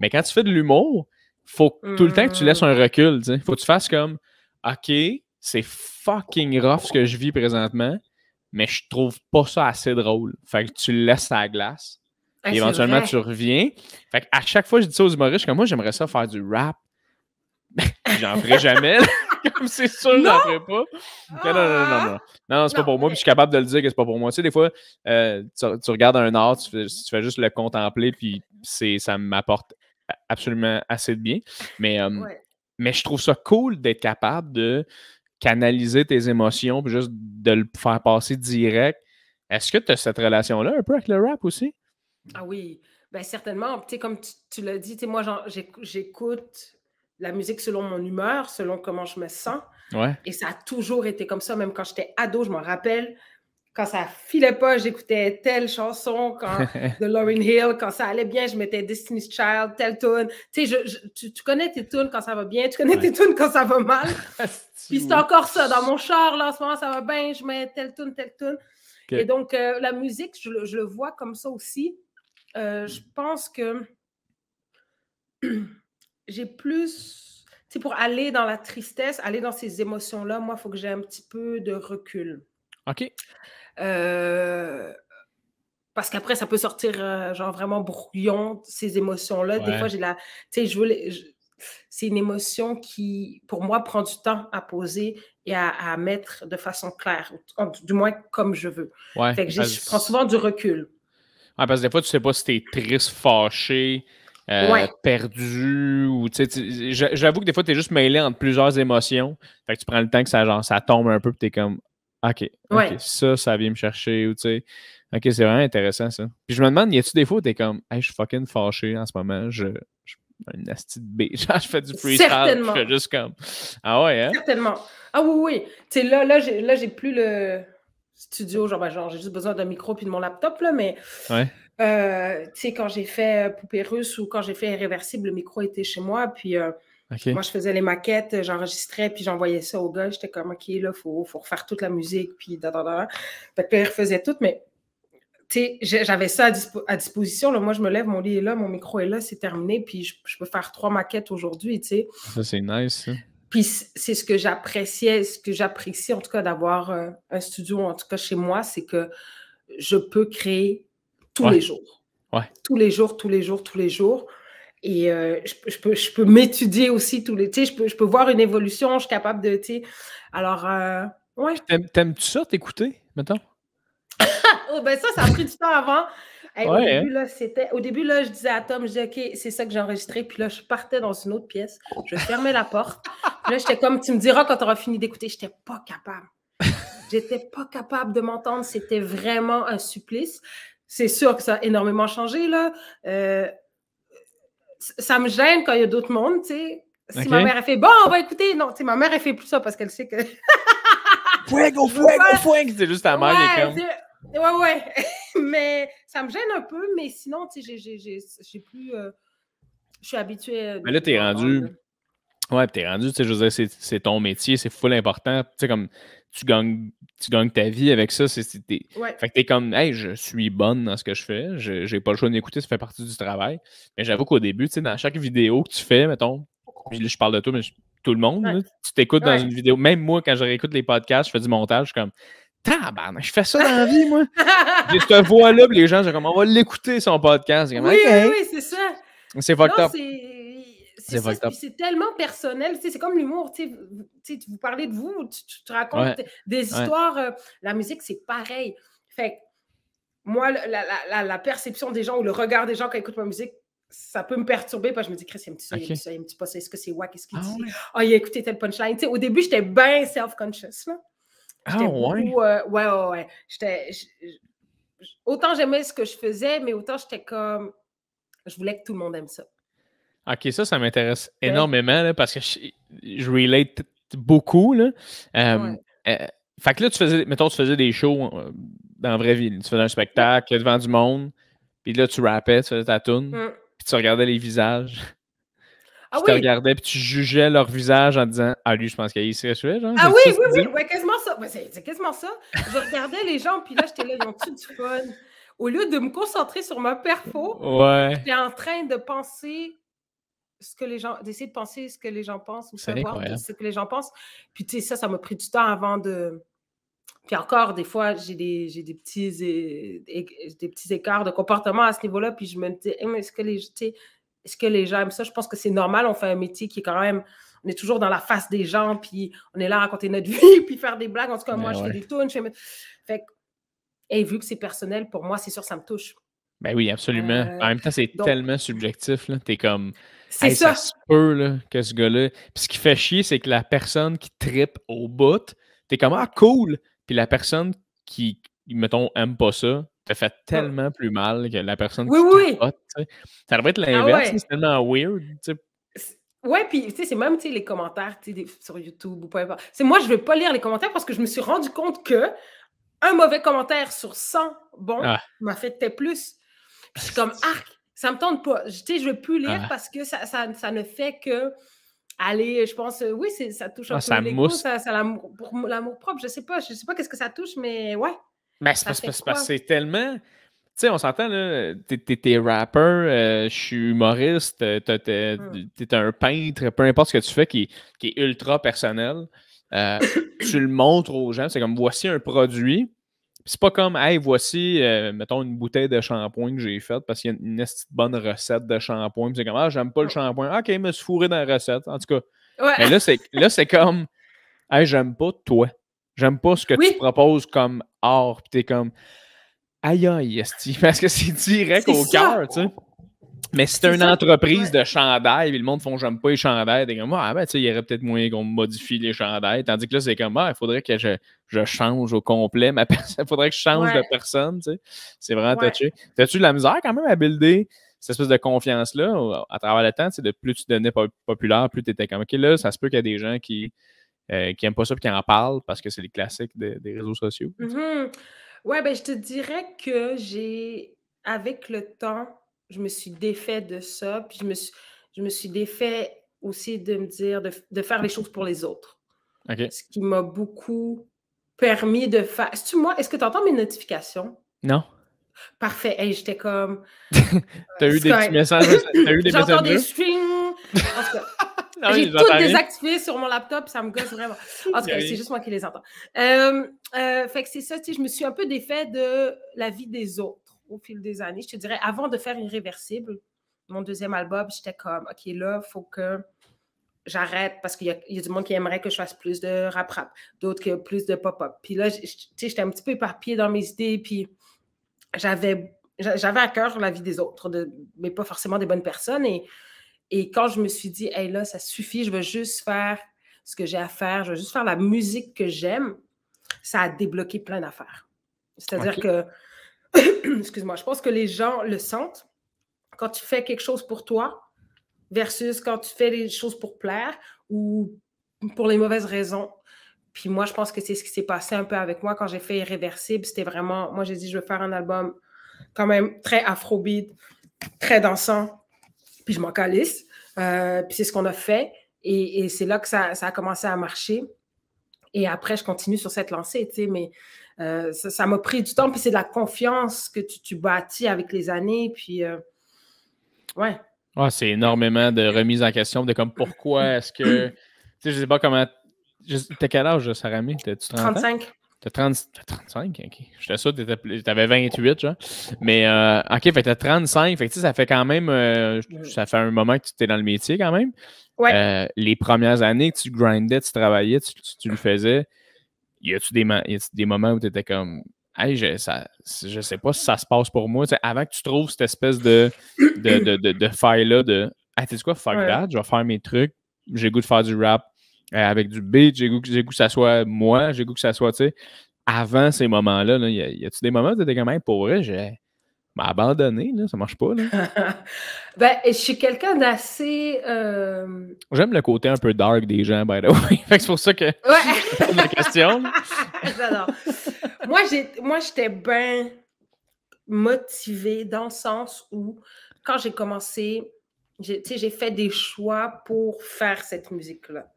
mais quand tu fais de l'humour, faut tout le temps que tu laisses un recul, faut que tu fasses comme, OK, c'est fucking rough ce que je vis présentement, mais je trouve pas ça assez drôle. Fait que tu le laisses à la glace. Et éventuellement, tu reviens. Fait que à chaque fois, je dis ça aux humoristes, je suis comme, moi, j'aimerais ça faire du rap. J'en ferai jamais. Comme c'est sûr, j'en ferai pas. Non, c'est pas pour moi. Puis je suis capable de le dire que c'est pas pour moi. Tu sais, des fois, tu regardes un art, tu fais juste le contempler, puis ça m'apporte absolument assez de bien. Mais je trouve ça cool d'être capable de canaliser tes émotions, puis juste de le faire passer direct. Est-ce que tu as cette relation-là un peu avec le rap aussi? Ah oui, bien certainement. Comme tu l'as dit, moi, j'écoute la musique selon mon humeur, selon comment je me sens. Ouais. Et ça a toujours été comme ça, même quand j'étais ado, je me rappelle, quand ça filait pas, j'écoutais telle chanson de Lauryn Hill. Quand ça allait bien, je mettais Destiny's Child, telle tune. Tu connais tes tunes quand ça va bien, tu connais tes tunes quand ça va mal. Puis c'est encore ça. Dans mon char, là, en ce moment, ça va bien, je mets telle tune, telle tune. Okay. Et donc, la musique, je le vois comme ça aussi. Je pense que j'ai plus... pour aller dans la tristesse, aller dans ces émotions-là, moi, il faut que j'ai un petit peu de recul. OK. Parce qu'après, ça peut sortir genre vraiment brouillon, ces émotions-là. Ouais. Des fois, c'est une émotion qui, pour moi, prend du temps à poser et à mettre de façon claire, du moins comme je veux. Ouais. Fait que je prends souvent du recul. Ah, parce que des fois, tu sais pas si t'es triste, fâché, perdu, ou tu sais, j'avoue que des fois, t'es juste mêlé entre plusieurs émotions. Fait que tu prends le temps que ça tombe un peu, puis t'es comme, OK, ça vient me chercher, ou tu sais, OK, c'est vraiment intéressant, ça. Puis je me demande, y a-tu des fois où t'es comme, hey, je suis fucking fâché en ce moment, je une nasty de B. Genre, je fais du freestyle, je fais juste comme, ah ouais, hein? Certainement. Ah oui. Tu sais, là, j'ai plus le studio, genre j'ai juste besoin d'un micro puis de mon laptop, là, mais tu sais, quand j'ai fait Poupée Russe ou quand j'ai fait Irréversible, le micro était chez moi, puis moi, je faisais les maquettes, j'enregistrais, puis j'envoyais ça au gars, j'étais comme, OK, là, faut refaire toute la musique, puis da. Fait que là, il refaisait tout, mais tu sais, j'avais ça à disposition, là. Moi, je me lève, mon lit est là, mon micro est là, c'est terminé, puis je peux faire 3 maquettes aujourd'hui, tu sais. Ça, c'est nice, ça. Puis c'est ce que j'apprécie en tout cas d'avoir un studio, en tout cas chez moi, c'est que je peux créer tous les jours. Tous les jours. Et je peux m'étudier aussi tous les... Tu sais, je peux voir une évolution, je suis capable de... Tu sais, alors, ouais. T'aimes-tu ça, t'écouter, mettons? Oh, ben ça a pris du temps avant. Hey, au début, là, je disais à Tom, je disais, OK, c'est ça que j'ai enregistré. Puis là, je partais dans une autre pièce. Je fermais la porte. Puis là, j'étais comme, tu me diras quand tu auras fini d'écouter. J'étais pas capable. J'étais pas capable de m'entendre. C'était vraiment un supplice. C'est sûr que ça a énormément changé, là. Ça me gêne quand il y a d'autres mondes, tu sais. Si ma mère a fait, bon, on va écouter. Non, tu sais, ma mère, elle fait plus ça parce qu'elle sait que... Fuego! C'est juste ta mère qui est comme... Ouais. Mais ça me gêne un peu, mais sinon, tu sais, j'ai plus... je suis habituée... Mais là, t'es rendu... Ouais, t'es rendu, tu sais, je veux dire, c'est ton métier, c'est full important. Tu sais, comme, tu gagnes ta vie avec ça. Fait que t'es comme, hey, je suis bonne dans ce que je fais. J'ai pas le choix d'écouter, ça fait partie du travail. Mais j'avoue qu'au début, tu sais, dans chaque vidéo que tu fais, mettons, puis là, je parle de toi, mais tout le monde, là, tu t'écoutes dans une vidéo. Même moi, quand je réécoute les podcasts, je fais du montage, je suis comme, tabarnak, je fais ça dans la vie, moi. J'ai cette voix-là, puis les gens, sont comme, on va l'écouter, son podcast. Comme, oui, c'est ça. C'est fucked up. C'est tellement personnel. Tu sais, c'est comme l'humour. Tu sais, vous parlez de vous, tu te racontes des histoires. La musique, c'est pareil. Fait que moi, la perception des gens ou le regard des gens quand ils écoutent ma musique, ça peut me perturber parce que je me dis, Chris, il me dit pas ça. Est-ce que c'est wack? Qu'est-ce qu'il dit? Ah, il a écouté tel punchline. Tu sais, au début, j'étais bien self-conscious. Ouais. Autant j'aimais ce que je faisais, mais autant j'étais comme... Je voulais que tout le monde aime ça. OK, ça m'intéresse énormément là, parce que je relate beaucoup. Là. Fait que là, tu faisais des shows dans la vraie vie. Tu faisais un spectacle devant du monde, puis là, tu rappais, tu faisais ta toune, puis tu regardais les visages. Tu te regardais, puis tu jugeais leur visage en disant « Ah, lui, je pense qu'il y a ici, je genre. » Ah oui, quasiment ça. C'est quasiment ça. Je regardais les gens, puis là, j'étais là, ils ont-tu du fun? Au lieu de me concentrer sur ma perfo, j'étais en train de penser... d'essayer de penser ce que les gens pensent ou savoir ce que les gens pensent. Puis, tu sais, ça m'a pris du temps avant de... Puis encore, des fois, j'ai des petits écarts de comportement à ce niveau-là, puis je me dis, est-ce que les gens aiment ça? Je pense que c'est normal, on fait un métier qui est quand même... On est toujours dans la face des gens, puis on est là à raconter notre vie, puis faire des blagues. En tout cas, moi, je fais des tunes. Fait que... Et vu que c'est personnel, pour moi, c'est sûr, ça me touche. Ben oui, absolument. En même temps, c'est tellement subjectif. T'es comme... C'est ça. Ça se peut là, que ce gars-là... Puis ce qui fait chier, c'est que la personne qui trippe au bout, t'es comme « Ah, cool! » Puis la personne qui, mettons, aime pas ça, te fait tellement plus mal que la personne qui capote. Ça devrait être l'inverse, c'est tellement weird. Ouais, puis tu sais, c'est même les commentaires sur YouTube ou peu importe. Moi, je ne veux pas lire les commentaires parce que je me suis rendu compte que un mauvais commentaire sur 100 m'a fait peut-être plus. Puis je suis comme, ça me tente pas. Tu sais, je veux plus lire parce que ça ne fait que aller, je pense, ça touche un peu l'ego, ça l'amour propre. Je sais pas qu'est-ce que ça touche, mais ouais. Ben, c'est parce que c'est tellement... Tu sais, on s'entend, là, t'es rappeur, je suis humoriste, t'es un peintre, peu importe ce que tu fais qui est ultra personnel. Tu le montres aux gens, c'est comme, voici un produit. C'est pas comme, hey, voici, mettons, une bouteille de shampoing que j'ai faite parce qu'il y a une bonne recette de shampoing. C'est comme, ah, j'aime pas le shampoing. OK, je me suis fourré dans la recette. En tout cas. Mais là, c'est comme, hey, j'aime pas toi. J'aime pas ce que tu proposes comme art. Puis t'es comme, Aïe, aïe, esti, parce que c'est direct au cœur, tu sais. Mais si t'as une entreprise de chandail, et le monde font j'aime pas les chandails, t'es comme, ah ben, tu sais, il y aurait peut-être moyen qu'on modifie les chandails. Tandis que là, c'est comme, il faudrait que je change au complet ma personne. Il faudrait que je change de personne, tu sais. C'est vraiment touché. T'as-tu de la misère quand même à builder cette espèce de confiance-là à travers le temps? Tu sais, de plus tu devenais populaire, plus t'étais comme, OK, là, ça se peut qu'il y a des gens qui aiment pas ça et qui en parlent parce que c'est les classiques des réseaux sociaux. Ouais, ben, je te dirais que avec le temps, je me suis défait de ça, puis je me suis défait aussi de me dire de faire les choses pour les autres. OK. Ce qui m'a beaucoup permis de faire. Est-ce que tu entends mes notifications? Non. Parfait. Hey, j'étais comme. T'as eu des petits messages? T'as eu des J'entends messages? des strings. En tout cas, j'ai tout désactivé sur mon laptop, ça me gosse vraiment. En tout cas, c'est juste moi qui les entends. Fait que c'est ça, tu sais, je me suis un peu défait de la vie des autres au fil des années. Je te dirais, avant de faire Irréversible, mon deuxième album, j'étais comme, OK, là, il faut que j'arrête parce qu'il y a du monde qui aimerait que je fasse plus de rap-rap, d'autres qui plus de pop-up. Puis là, tu sais, j'étais un petit peu éparpillée dans mes idées, puis j'avais à cœur la vie des autres, mais pas forcément des bonnes personnes. Et quand je me suis dit, hey, là, ça suffit, je veux juste faire ce que j'ai à faire, je veux juste faire la musique que j'aime, ça a débloqué plein d'affaires. C'est-à-dire que, excuse-moi, je pense que les gens le sentent quand tu fais quelque chose pour toi versus quand tu fais les choses pour plaire ou pour les mauvaises raisons. Puis moi, je pense que c'est ce qui s'est passé un peu avec moi quand j'ai fait Irréversible. C'était vraiment, moi, j'ai dit, je veux faire un album quand même très afrobeat, très dansant, puis je m'en calisse. Puis c'est ce qu'on a fait. Et c'est là que ça a commencé à marcher. Et après, je continue sur cette lancée, tu sais, mais ça m'a pris du temps. Puis c'est de la confiance que tu bâtis avec les années. Puis, ouais. Ah, c'est énormément de remise en question de comme pourquoi est-ce que. Tu sais, je sais pas comment. T'as quel âge, Saramé? T'as-tu 30 35. Ans? T'as 35? OK. J'étais sûr que t'avais 28, genre. Mais, OK, fait que t'as 35. Fait que, tu sais, ça fait quand même. Ça fait un moment que tu étais dans le métier, quand même. Ouais. Les premières années que tu grindais, tu travaillais, tu le faisais, y a-tu des moments où tu étais comme. Hey, je sais pas si ça se passe pour moi. T'sais, avant que tu trouves cette espèce de faille-là de hey, tu sais quoi, fuck that, je vais faire mes trucs. J'ai goût de faire du rap avec du beat, j'ai goût que ça soit moi, j'ai goût que ça soit, tu sais. Avant ces moments-là, là, y a-tu des moments où tu étais comme, hey, pour vrai, j'ai abandonné, là, ça marche pas, là? Ben, je suis quelqu'un d'assez. J'aime le côté un peu dark des gens, by the way. Fait que c'est pour ça que je pose la question. J'adore. Moi, j'étais bien motivée dans le sens où, quand j'ai commencé, j'ai fait des choix pour faire cette musique-là.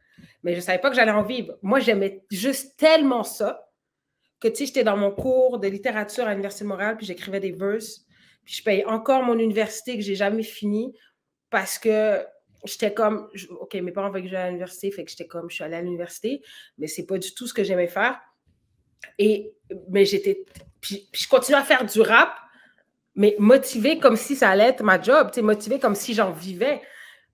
Mais je ne savais pas que j'allais en vivre. Moi, j'aimais juste tellement ça que, tu sais, j'étais dans mon cours de littérature à l'Université de Montréal, puis j'écrivais des verses. Puis je payais encore mon université que j'ai jamais fini parce que j'étais comme, OK, mes parents veulent que j'aille à l'université, fait que j'étais comme, je suis allée à l'université, mais c'est pas du tout ce que j'aimais faire. Mais puis je continuais à faire du rap, mais motivée comme si ça allait être ma job, motivée comme si j'en vivais.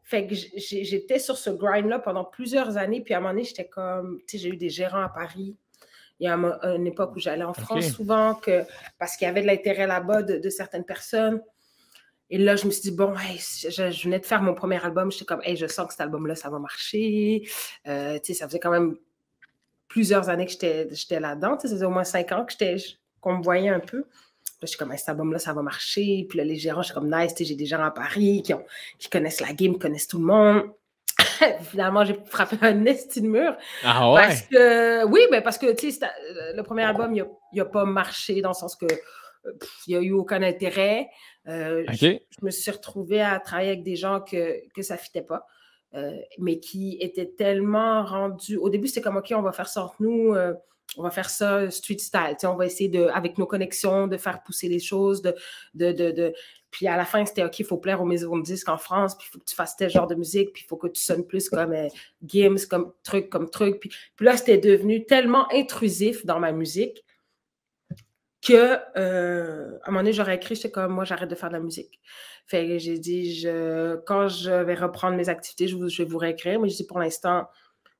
Fait que j'étais sur ce grind-là pendant plusieurs années, puis à un moment donné, j'étais comme, tu sais, j'ai eu des gérants à Paris. Il y a une époque où j'allais en France souvent parce qu'il y avait de l'intérêt là-bas de certaines personnes. Et là, je me suis dit, bon, hey, je venais de faire mon premier album. J'étais comme, hey, je sens que cet album-là, ça va marcher. Ça faisait quand même plusieurs années que j'étais là-dedans. Ça faisait au moins 5 ans qu'on me voyait un peu. Là, je suis comme, hey, cet album-là, ça va marcher. Puis là, les gérants, je suis comme, nice, j'ai des gens à Paris qui connaissent la game, connaissent tout le monde. Finalement, j'ai frappé un esti de mur. Ah ouais? Parce que, oui, mais parce que le premier album, il n'a pas marché dans le sens que il n'y a eu aucun intérêt. Je me suis retrouvée à travailler avec des gens que ça ne fitait pas, mais qui étaient tellement rendus. Au début, c'était comme, OK, on va faire ça entre nous, on va faire ça street style. On va essayer, avec nos connexions, de faire pousser les choses, Puis à la fin, c'était OK, il faut plaire aux maisons de disques en France, puis il faut que tu fasses tel genre de musique, puis il faut que tu sonnes plus comme Gims, comme truc. Puis là, c'était devenu tellement intrusif dans ma musique que, à un moment donné, j'aurais écrit, j'étais comme, moi, j'arrête de faire de la musique. Fait que j'ai dit, quand je vais reprendre mes activités, je vais vous réécrire, mais je dis, pour l'instant,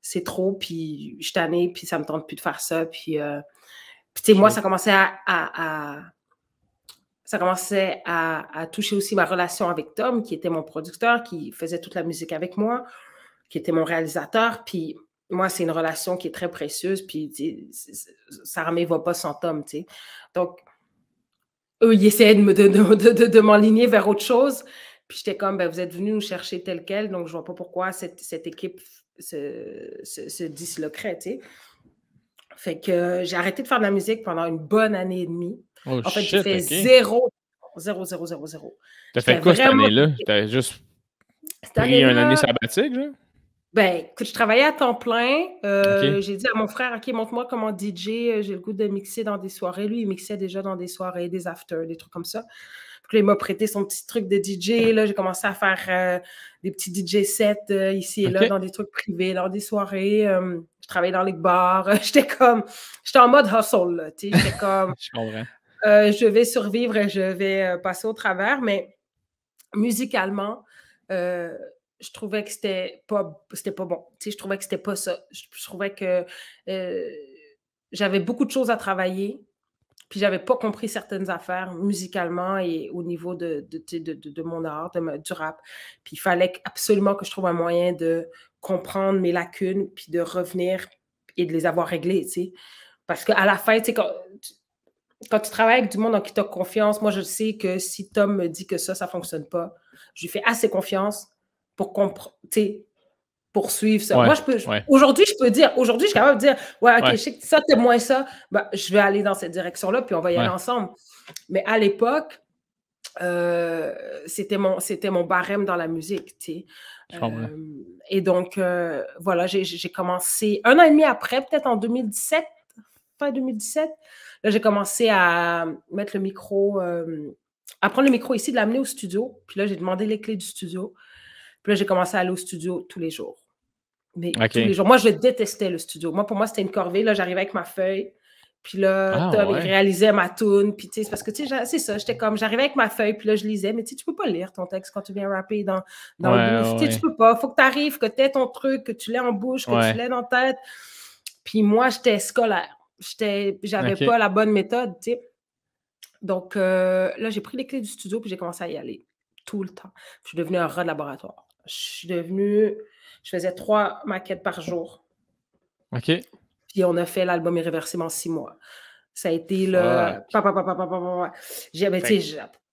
c'est trop, puis je suis tannée, puis ça me tente plus de faire ça, puis tu sais, moi, ça commençait à ça commençait à toucher aussi ma relation avec Tom, qui était mon producteur, qui faisait toute la musique avec moi, qui était mon réalisateur. Puis moi, c'est une relation qui est très précieuse. Puis Sarah May ne va pas sans Tom, tu sais. Donc, eux, ils essayaient de m'enligner vers autre chose. Puis j'étais comme, ben, vous êtes venus nous chercher tel quel, donc je ne vois pas pourquoi cette équipe se disloquerait, tu sais. Fait que j'ai arrêté de faire de la musique pendant une bonne année et demie. Oh, en fait, shit, j'ai fait okay. 0. T'as fait quoi cette année-là? T'as juste pris une année sabbatique, genre? Ben, écoute, je travaillais à temps plein. J'ai dit à mon frère, OK, montre-moi comment DJ, j'ai le goût de mixer dans des soirées. Lui, il mixait déjà dans des soirées, des afters, des trucs comme ça. Puis là, il m'a prêté son petit truc de DJ. Là, j'ai commencé à faire des petits DJ sets ici et là, dans des trucs privés, dans des soirées. Je travaillais dans les bars. J'étais en mode hustle, là. J'étais comme, je comprends. Je vais survivre et je vais passer au travers. Mais musicalement, je trouvais que c'était pas bon. Je trouvais que c'était pas ça. Je trouvais que j'avais beaucoup de choses à travailler, puis j'avais pas compris certaines affaires musicalement et au niveau de mon art, du rap. Puis il fallait absolument que je trouve un moyen de comprendre mes lacunes, puis de revenir et de les avoir réglées, tu sais. Parce qu'à la fin, tu sais, quand tu travailles avec du monde en qui tu as confiance, moi, je sais que si Tom me dit que ça ne fonctionne pas, je lui fais assez confiance pour poursuivre ça. Ouais, moi, aujourd'hui, je suis capable de dire, ouais, OK, je sais que ça, t'es moins ça, ben, je vais aller dans cette direction-là, puis on va y aller ensemble. Mais à l'époque, c'était mon barème dans la musique, tu sais. Et donc, voilà, j'ai commencé un an et demi après, peut-être en 2017, fin 2017, là, j'ai commencé à mettre le micro, à prendre le micro ici, de l'amener au studio. Puis là, j'ai demandé les clés du studio. Puis là, j'ai commencé à aller au studio tous les jours. Mais tous les jours. Moi, je détestais le studio. Pour moi, c'était une corvée. Là, j'arrivais avec ma feuille. Puis là, Tom, il réalisait ma toune. Puis, tu sais, c'est parce que, tu sais, c'est ça. J'arrivais avec ma feuille. Puis là, je lisais. Mais tu sais, tu peux pas lire ton texte quand tu viens rapper dans le booth. Tu sais, tu peux pas. Faut que tu arrives, que tu aies ton truc, que tu l'aies en bouche, que tu l'aies dans la tête. Puis moi, j'étais scolaire. J'avais pas la bonne méthode, tu sais. Donc, là, j'ai pris les clés du studio puis j'ai commencé à y aller tout le temps. Je suis devenue un rat de laboratoire. Je faisais 3 maquettes par jour. OK. Puis on a fait l'album Irréversible en 6 mois. Ça a été le...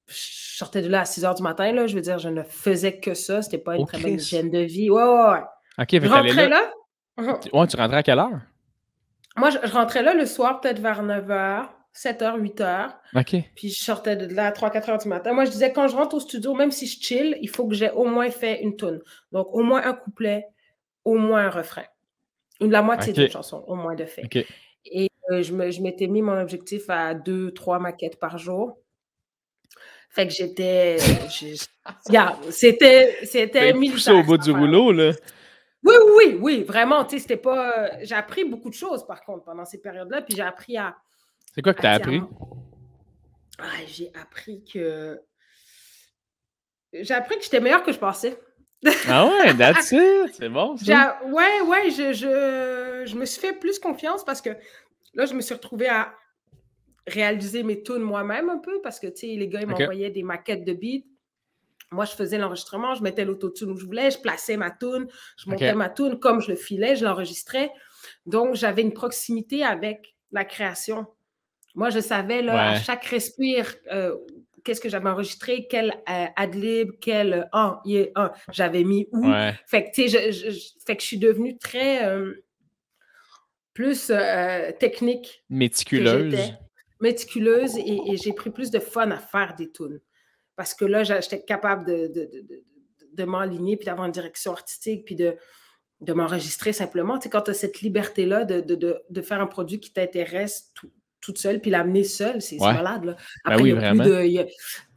Je sortais de là à 6 h du matin, là. Je veux dire, je ne faisais que ça. C'était pas une très bonne hygiène de vie. Ouais. OK, je rentrais là. Ouais, tu rentrais à quelle heure? Moi, je rentrais là le soir, peut-être vers 9 h, 7 h, 8 h. OK. Puis je sortais de là à 3-4 h du matin. Moi, je disais, quand je rentre au studio, même si je chill, il faut que j'ai au moins fait une toune. Donc, au moins un couplet, au moins un refrain. La moitié d'une chanson, au moins de fait. Okay. Et je m'étais mis mon objectif à 2-3 maquettes par jour. Fait que j'étais... c'était militaire. Poussé au bout du rouleau, là. Oui, vraiment, tu sais, c'était pas... J'ai appris beaucoup de choses, par contre, pendant ces périodes-là, puis j'ai appris à... C'est quoi que t'as appris? J'ai appris que j'étais meilleure que je pensais. Ah ouais, that's it! C'est bon, ça? Ouais, je me suis fait plus confiance parce que là, je me suis retrouvée à réaliser mes tunes moi-même un peu parce que, tu sais, les gars, ils m'envoyaient des maquettes de beats. Moi, je faisais l'enregistrement, je mettais l'autotune où je voulais, je plaçais ma tune, je montais ma tune comme je le filais, je l'enregistrais. Donc, j'avais une proximité avec la création. Moi, je savais, là, à chaque respire, qu'est-ce que j'avais enregistré, quel ad-lib, quel j'avais mis où. Fait que, tu sais, fait que je suis devenue très plus technique. Méticuleuse. Méticuleuse et j'ai pris plus de fun à faire des tunes. Parce que là, j'étais capable de m'enligner puis d'avoir une direction artistique puis de m'enregistrer simplement. Tu sais, quand tu as cette liberté-là de faire un produit qui t'intéresse toute seule puis l'amener seule, c'est malade. Là. Après, oui, vraiment.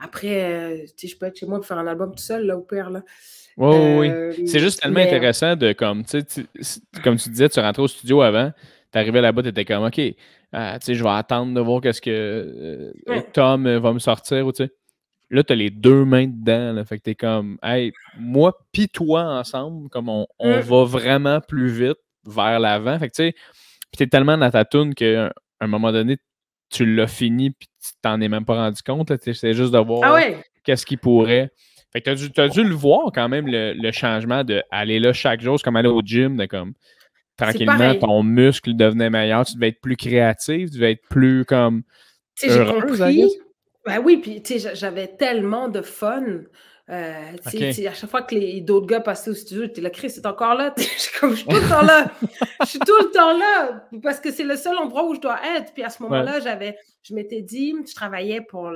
Après, tu sais, je peux être chez moi pour faire un album tout seul, là, au pire. Là. Oui. C'est juste tellement intéressant de, comme, tu sais, comme tu disais, tu rentrais au studio avant, tu arrivais là-bas, tu étais comme, OK, tu sais, je vais attendre de voir qu'est-ce que Tom va me sortir, ou tu sais. Là, tu as les deux mains dedans. Là, fait que tu es comme, hey, moi pis toi ensemble, comme on va vraiment plus vite vers l'avant. Fait que tu sais, tu es tellement dans ta toune qu'à un moment donné, tu l'as fini puis t'en es même pas rendu compte. C'est juste de voir Ah ouais. qu'est-ce qui pourrait. Fait que t'as dû le voir quand même, le changement d'aller là chaque jour. C'est comme aller au gym, de comme tranquillement, ton muscle devenait meilleur. Tu devais être plus créatif, tu devais être plus comme. Tu sais, j'ai compris. Ben oui, puis tu sais, j'avais tellement de fun. Tu sais, à chaque fois que d'autres gars passaient au studio, j'étais là, Chris, c'est encore là. Je suis tout le temps là. Je suis tout le temps là parce que c'est le seul endroit où je dois être. Puis à ce moment-là, je m'étais dit, je travaillais pour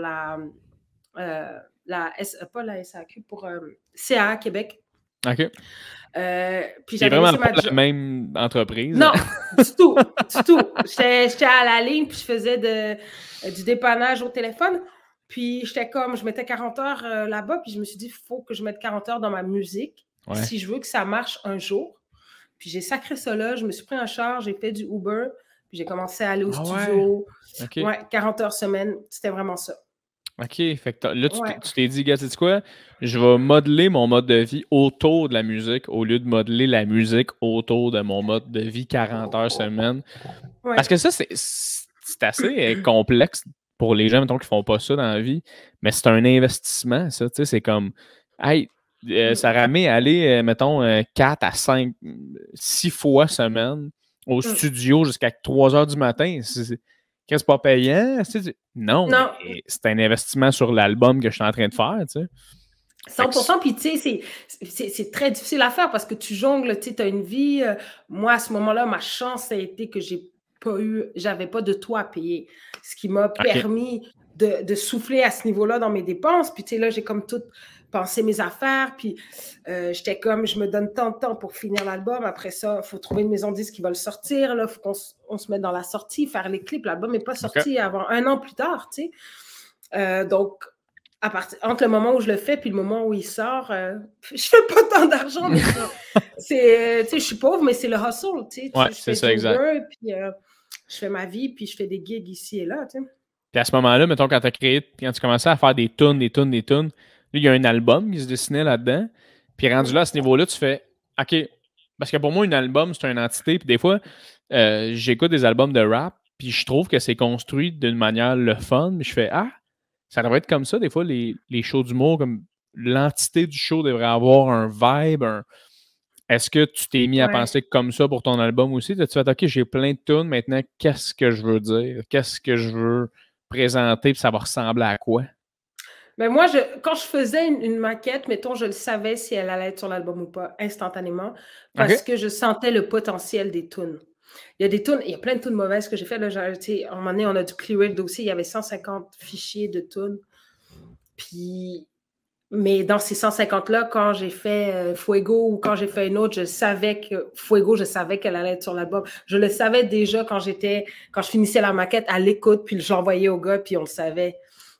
pas la SAQ, pour CA Québec. OK. Puis c'est vraiment pas la même entreprise. Non, du tout. J'étais à la ligne, puis je faisais du dépannage au téléphone. Puis je mettais 40 heures là-bas, puis je me suis dit, il faut que je mette 40 heures dans ma musique si je veux que ça marche un jour. Puis j'ai sacré ça là, je me suis pris en charge, j'ai fait du Uber, puis j'ai commencé à aller au studio. Ouais, 40 heures semaine, c'était vraiment ça. OK, fait que là, tu t'es dit, gars, sais-tu quoi? Je vais modeler mon mode de vie autour de la musique au lieu de modeler la musique autour de mon mode de vie 40 heures semaine. Ouais. Parce que ça, c'est assez complexe pour les gens, mettons, qui font pas ça dans la vie, mais c'est un investissement, ça, tu sais, c'est comme, hey, ça ramène à aller, mettons, 4 à 5, 6 fois semaine au studio jusqu'à 3 heures du matin. C'est pas payant? Non. C'est un investissement sur l'album que je suis en train de faire, tu sais. 100%, puis tu sais, c'est très difficile à faire parce que tu jongles, tu sais, as une vie. Moi, à ce moment-là, ma chance a été que j'avais pas de toit à payer, ce qui m'a permis de souffler à ce niveau-là dans mes dépenses. Puis tu sais, là, j'ai comme tout pensé mes affaires, puis j'étais comme, je me donne tant de temps pour finir l'album. Après ça, il faut trouver une maison de disques qui va le sortir, là, il faut qu'on se mette dans la sortie, faire les clips. L'album n'est pas sorti avant 1 an plus tard, tu sais. Donc, entre le moment où je le fais puis le moment où il sort, je fais pas tant d'argent, mais je suis pauvre, mais c'est le hustle, tu sais. Ouais, c'est ça, exact. Puis je fais ma vie, puis je fais des gigs ici et là, tu sais. Puis à ce moment-là, mettons, quand tu commençais à faire des tunes, il y a un album qui se dessinait là-dedans, puis rendu là, à ce niveau-là, tu fais, OK, parce que pour moi, un album, c'est une entité, puis des fois, j'écoute des albums de rap, puis je trouve que c'est construit d'une manière le fun, mais je fais, ça devrait être comme ça, des fois, les shows d'humour, comme l'entité du show devrait avoir un vibe, Est-ce que tu t'es mis à penser comme ça pour ton album aussi? Tu fait, OK, j'ai plein de tunes, maintenant, qu'est-ce que je veux dire? Qu'est-ce que je veux présenter, puis ça va ressembler à quoi? Mais moi, quand je faisais une maquette, mettons, je le savais si elle allait être sur l'album ou pas, instantanément, parce que je sentais le potentiel des tunes. Il y a plein de tunes mauvaises que j'ai fait. Là, à un moment donné, on a dû clearer le dossier, il y avait 150 fichiers de tunes. Mais dans ces 150-là, quand j'ai fait Fuego ou quand j'ai fait une autre, je savais qu'elle allait être sur l'album. Je le savais déjà quand je finissais la maquette à l'écoute, puis je l'envoyais au gars, puis on le savait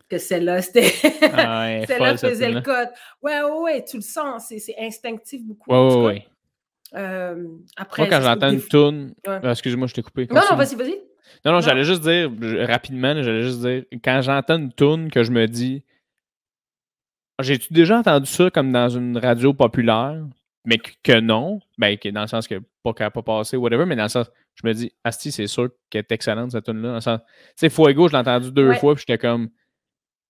que celle-là, c'était. Celle-là faisait le code. Ouais, tu le sens. C'est instinctif beaucoup. Ouais. Après, moi, quand j'entends une tune. Excuse-moi, je t'ai coupé. Non, vas-y. Non, j'allais juste dire, rapidement, quand j'entends une tune que je me dis. J'ai-tu déjà entendu ça comme dans une radio populaire, mais que non, dans le sens que pas qu'elle n'a pas passé, whatever, mais dans le sens, je me dis, Asti, c'est sûr qu'elle est excellente, cette tune-là. Dans le sens, tu sais, Fuego, je l'ai entendu 2 fois, puis j'étais comme,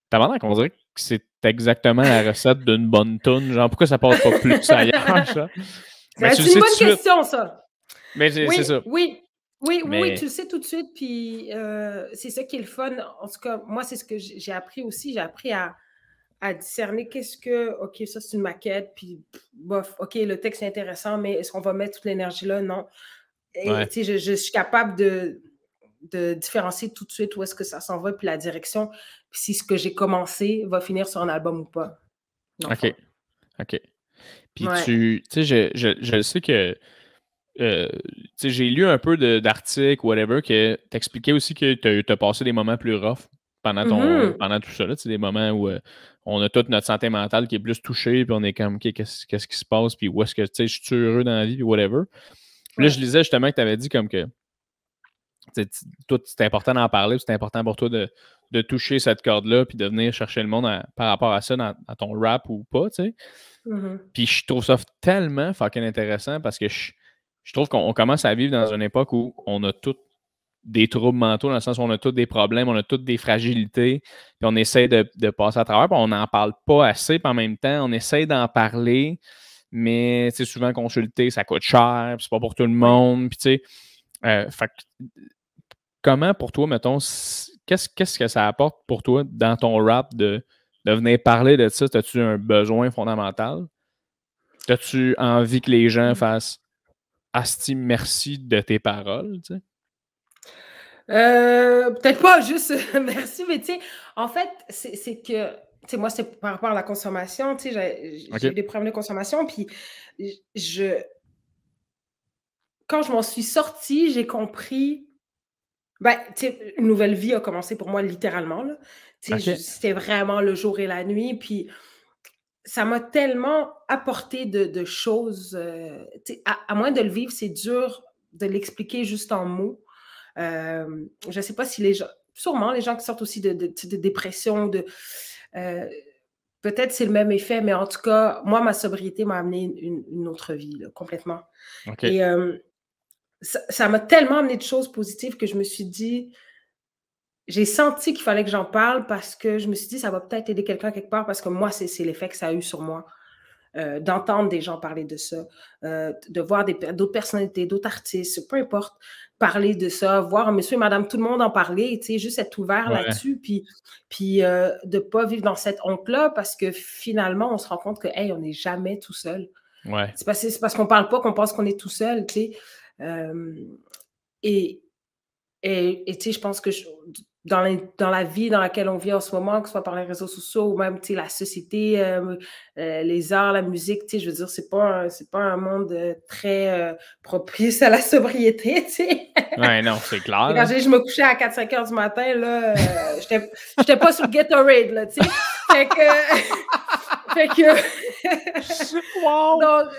t'as l'air qu'on dirait que c'est exactement la recette d'une bonne tune. Genre, pourquoi ça passe pas plus ailleurs, ça? C'est une bonne question, ça. Mais c'est ça. Oui, tu le sais tout de suite, puis c'est ça qui est le fun. En tout cas, moi, c'est ce que j'ai appris aussi. J'ai appris à discerner OK, ça c'est une maquette, puis bof, OK, le texte est intéressant, mais est-ce qu'on va mettre toute l'énergie là? Non. Et je suis capable de différencier tout de suite où est-ce que ça s'en va, puis la direction, puis si ce que j'ai commencé va finir sur un album ou pas. OK. Puis tu sais, je sais que j'ai lu un peu d'articles, whatever, que t'expliquais aussi que tu as passé des moments plus rough pendant tout ça, là, des moments où on a toute notre santé mentale qui est plus touchée, puis on est comme, OK, qu'est-ce qui se passe, puis où est-ce que, je suis heureux dans la vie, puis whatever. Puis là, je lisais justement que tu avais dit comme que, toi, c'était important d'en parler, c'était important pour toi de toucher cette corde-là, puis de venir chercher le monde par rapport à ça dans ton rap ou pas, tu sais. Puis je trouve ça tellement fucking intéressant parce que je trouve qu'on commence à vivre dans une époque où on a tout des troubles mentaux, dans le sens où on a tous des problèmes, on a toutes des fragilités, puis on essaie de passer à travers, puis on n'en parle pas assez, puis en même temps, on essaie d'en parler, mais souvent consulter, ça coûte cher, puis c'est pas pour tout le monde, puis tu sais, fait comment pour toi, mettons, qu'est-ce que ça apporte pour toi dans ton rap de venir parler de ça? As-tu un besoin fondamental? As-tu envie que les gens fassent asti merci de tes paroles, tu sais? Peut-être pas juste merci, mais tu sais, en fait, c'est que, tu sais, moi, c'est par rapport à la consommation, tu sais, j'ai eu des problèmes de consommation, puis quand je m'en suis sortie, j'ai compris, ben, tu sais, une nouvelle vie a commencé pour moi littéralement, là. Tu sais, c'était vraiment le jour et la nuit, puis ça m'a tellement apporté de choses, tu sais, à moins de le vivre, c'est dur de l'expliquer juste en mots. Je ne sais pas si les gens, sûrement les gens qui sortent aussi de dépression, peut-être c'est le même effet, mais en tout cas, moi, ma sobriété m'a amené une autre vie, là, complètement. Et ça m'a tellement amené de choses positives que je me suis dit, j'ai senti qu'il fallait que j'en parle parce que je me suis dit, ça va peut-être aider quelqu'un quelque part parce que moi, c'est l'effet que ça a eu sur moi. D'entendre des gens parler de ça, de voir d'autres personnalités, d'autres artistes, peu importe, parler de ça, voir monsieur et madame, tout le monde en parler, tu sais, juste être ouvert là-dessus, puis de ne pas vivre dans cette honte-là parce que finalement, on se rend compte que, hey, on n'est jamais tout seul. Ouais. C'est parce qu'on ne parle pas qu'on pense qu'on est tout seul, tu sais. Et tu sais, je pense que dans la vie dans laquelle on vit en ce moment, que ce soit par les réseaux sociaux ou même, tu sais, la société, les arts, la musique, tu sais, je veux dire, c'est pas un monde très propice à la sobriété, tu sais. Ouais, non, c'est clair. Quand je me couchais à 4-5 heures du matin, là, j'étais pas sur le Gatorade, là, tu sais. Fait que wow! Donc,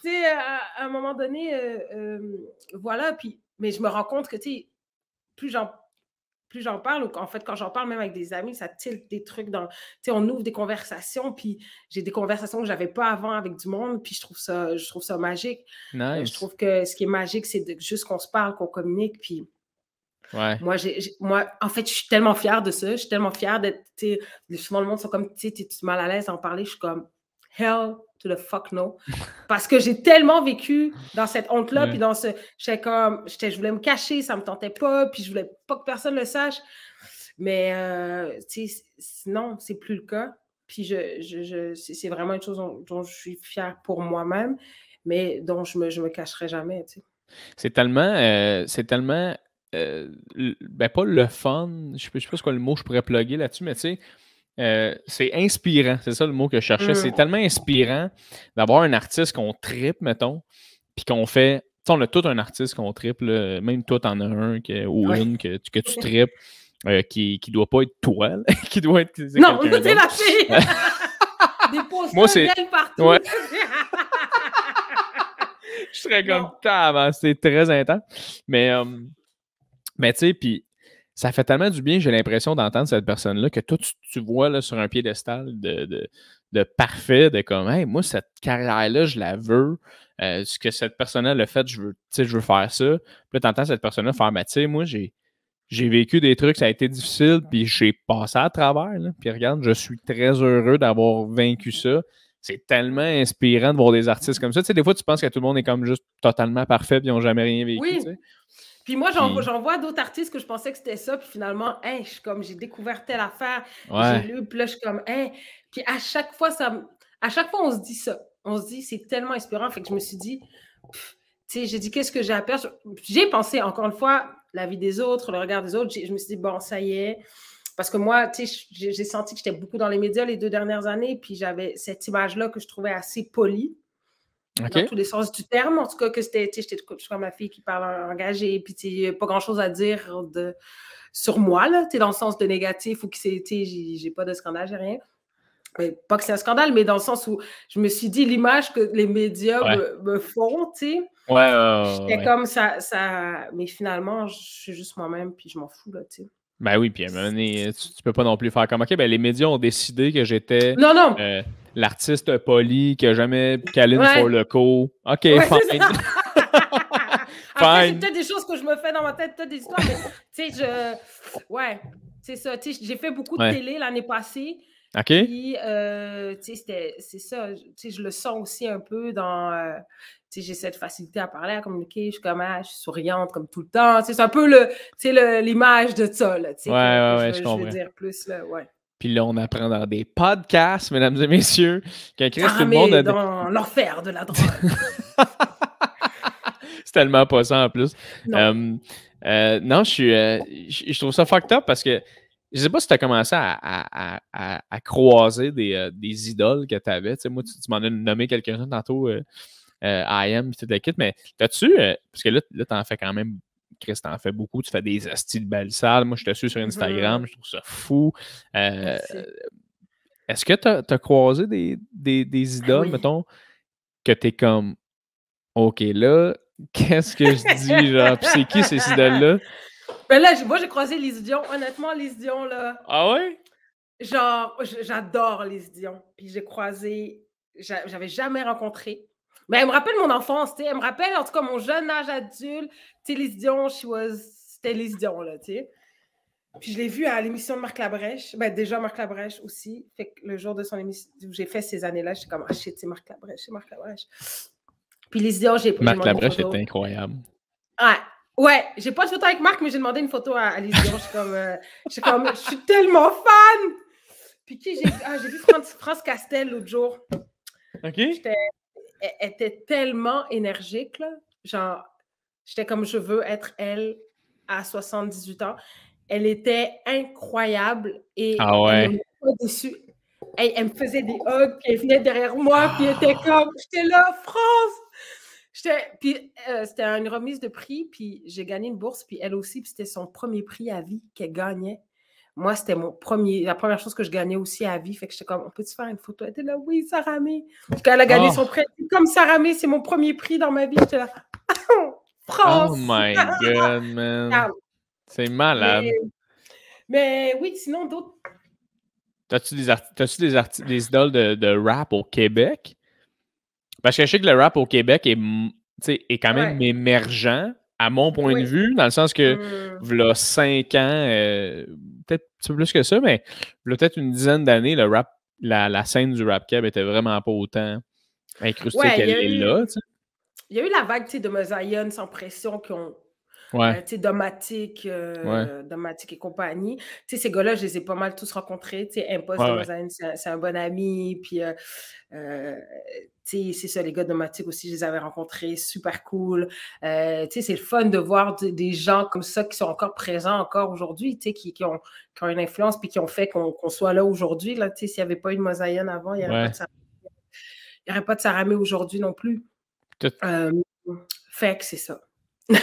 tu sais, à un moment donné, voilà, puis, mais je me rends compte que, tu sais, plus j'en parle, ou en fait, quand j'en parle même avec des amis, ça tilte des trucs tu sais, on ouvre des conversations, puis j'ai des conversations que j'avais pas avant avec du monde, puis je trouve ça magique. Nice. Je trouve que ce qui est magique, c'est juste qu'on se parle, qu'on communique, puis moi, en fait, je suis tellement fière de ça, je suis tellement fière d'être, tu sais, souvent le monde sont comme, tu sais, t'es mal à l'aise d'en parler, je suis comme, hell to the fuck no. Parce que j'ai tellement vécu dans cette honte-là, puis dans je voulais me cacher, ça me tentait pas, puis je voulais pas que personne le sache. Mais, tu sais, non, c'est plus le cas. Puis c'est vraiment une chose dont je suis fière pour moi-même, mais dont je me cacherai jamais, tu sais. C'est tellement ben pas le fun, je sais pas c'est quoi le mot que je pourrais plugger là-dessus, mais tu sais, c'est inspirant, c'est ça le mot que je cherchais. C'est tellement inspirant d'avoir un artiste qu'on trippe, mettons, puis qu'on fait. Tu sais, on a tout un artiste qu'on trippe, même toi, t'en as un ou une que tu trippes, qui doit pas être toi, là, qui doit être. Non, c'est la fille! Des posters d'elle partout! Ouais. Je serais comme ça, c'est très intense. Mais tu sais, puis ça fait tellement du bien, j'ai l'impression d'entendre cette personne-là que toi, tu vois là, sur un piédestal de parfait, de comme, hey, moi, cette carrière-là, je la veux. Ce que cette personne-là a fait, je veux faire ça. Puis là, t'entends cette personne-là faire, tu sais, moi, j'ai vécu des trucs, ça a été difficile, puis j'ai passé à travers. Là. Puis regarde, je suis très heureux d'avoir vaincu ça. C'est tellement inspirant de voir des artistes comme ça. Tu sais, des fois, tu penses que tout le monde est comme juste totalement parfait, puis ils n'ont jamais rien vécu. Oui. Tu sais. Puis moi, j'en vois d'autres artistes que je pensais que c'était ça, puis finalement, j'ai découvert telle affaire, j'ai lu, puis là, je suis comme, puis à chaque fois, on se dit ça. On se dit, c'est tellement inspirant, fait que je me suis dit, tu sais, j'ai dit, qu'est-ce que j'ai à perdre? J'ai pensé, encore une fois, la vie des autres, le regard des autres, je me suis dit, bon, ça y est. Parce que moi, tu sais, j'ai senti que j'étais beaucoup dans les médias les 2 dernières années, puis j'avais cette image-là que je trouvais assez polie. Okay. Dans tous les sens du terme, en tout cas, que j'étais comme la fille qui parle engagée, puis il n'y a pas grand-chose à dire sur moi, là, dans le sens de négatif, ou que j'ai pas de scandale, j'ai rien. Mais, pas que c'est un scandale, mais dans le sens où je me suis dit l'image que les médias me font, tu sais. J'étais comme ça, mais finalement, je suis juste moi-même, puis je m'en fous, là, tu sais. Ben oui, puis à un moment donné, tu peux pas non plus faire comme, OK, ben les médias ont décidé que j'étais l'artiste poli qui a jamais câline for le co. OK, fine. Après, c'est peut-être des choses que je me fais dans ma tête, peut-être des histoires, mais tu sais, ouais, c'est ça. Tu sais, j'ai fait beaucoup de télé l'année passée. OK. Puis, tu sais, c'est ça. Tu sais, je le sens aussi un peu dans... tu sais, j'ai cette facilité à parler, à communiquer. Je suis comme, je suis souriante comme tout le temps. Tu sais, c'est un peu l'image de ça, là. Tu sais, je veux dire plus, là, ouais. Puis là, on apprend dans des podcasts, mesdames et messieurs, que Chris, tout le monde a... dans l'enfer de la drogue. C'est tellement pas ça, en plus. Non, je trouve ça fucked up parce que je sais pas si tu as commencé à croiser des idoles que tu avais. Tu sais, moi, tu m'en as nommé quelques-uns tantôt, IM, puis toute la kit, mais t'as-tu... parce que là t'en fais quand même... Chris, t'en fais beaucoup. Tu fais des astis de belles salles. Moi, je te suis sur Instagram. Je trouve ça fou. Est-ce que tu as croisé des idoles, mettons, que t'es comme... OK, là, qu'est-ce que je dis, genre? Puis c'est qui ces idoles-là? Ben là, moi, j'ai croisé Lise Dion. Honnêtement, Lise Dion, là... Ah ouais? Genre, j'adore Lise Dion. Puis j'ai croisé... J'avais jamais rencontré. Mais elle me rappelle mon enfance, tu sais. Elle me rappelle, en tout cas, mon jeune âge adulte. Tu sais, Lise Dion, c'était Lise Dion, là, tu sais. Puis je l'ai vue à l'émission de Marc Labrèche. Ben déjà, Marc Labrèche aussi. Fait que le jour de son émission, où j'ai fait ces années-là, j'étais comme, shit, c'est Marc Labrèche, c'est Marc Labrèche. Puis Lise Dion, Marc Labrèche est incroyable. Ouais, j'ai pas de photo avec Marc, mais j'ai demandé une photo à Lise Dion. Je suis tellement fan! Puis qui j'ai vu France Castel l'autre jour. OK. Elle était tellement énergique, là. Genre, j'étais comme, je veux être elle à 78 ans. Elle était incroyable et elle ne m'était pas déçue. Elle me faisait des hugs, puis elle venait derrière moi, puis elle était comme, j'étais là, France! Puis c'était une remise de prix, puis j'ai gagné une bourse, puis elle aussi, puis c'était son premier prix à vie qu'elle gagnait. Moi, c'était la première chose que je gagnais aussi à vie. Fait que j'étais comme, on peut-tu faire une photo? Elle était là, oui, Sarah May. Parce qu'elle a gagné son prix. Comme Sarah May, c'est mon premier prix dans ma vie. J'étais là, France! Oh my God, man. C'est malade. Mais oui, sinon, d'autres... T'as-tu des idoles de rap au Québec? Parce que je sais que le rap au Québec est quand même émergent, à mon point de vue, dans le sens que, v'là 5 ans, peut-être un petit peu plus que ça, mais v'là peut-être une dizaine d'années, le rap, la scène du rap Québec était vraiment pas autant incrustée qu'elle est là. T'sais. Il y a eu la vague de Mosaïon sans pression qui ont... Domatic, Domatic et compagnie. Ces gars-là, je les ai pas mal tous rencontrés. Impost de Mosaïon, c'est un bon ami. Puis, c'est ça, les gars de Domatic aussi, je les avais rencontrés. Super cool. C'est le fun de voir des gens comme ça qui sont encore présents encore aujourd'hui, qui ont une influence puis qui ont fait qu'on soit là aujourd'hui. S'il n'y avait pas eu de Mosaïon avant, il n'y aurait pas de Sarah May aujourd'hui non plus. Fait que c'est ça. Moi,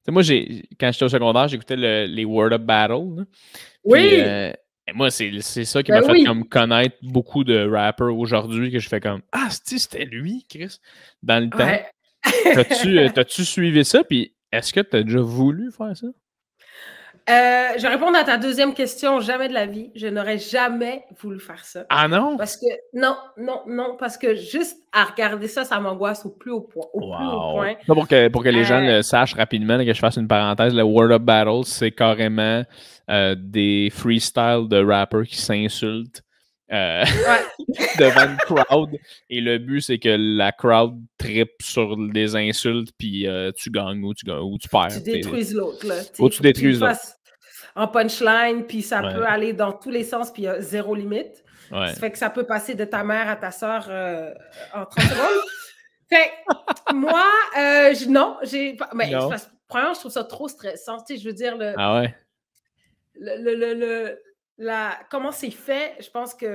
quand j'étais au secondaire, j'écoutais les Word Up Battle. Là. Oui! Puis, moi, c'est ça qui m'a fait comme connaître beaucoup de rappers aujourd'hui que je fais comme « Ah, c'était lui, Chris! » Dans le temps. T'as-tu suivi ça? Puis est-ce que tu as déjà voulu faire ça? Je vais répondre à ta deuxième question. Jamais de la vie. Je n'aurais jamais voulu faire ça. Ah non? Parce que, non, parce que juste à regarder ça, ça m'angoisse au plus haut point. Pour que les gens le sachent rapidement, que je fasse une parenthèse, le Word Up Battle, c'est carrément des freestyles de rappers qui s'insultent devant une crowd. Et le but, c'est que la crowd trippe sur des insultes, puis tu gagnes ou tu perds. Tu détruises l'autre. Tu détruises l'autre. En punchline, puis ça peut aller dans tous les sens, puis il y a zéro limite. Ça fait que ça peut passer de ta mère à ta soeur en 30 secondes. Fait moi, non. Premièrement, je trouve ça trop stressant. Je veux dire, comment c'est fait, je pense que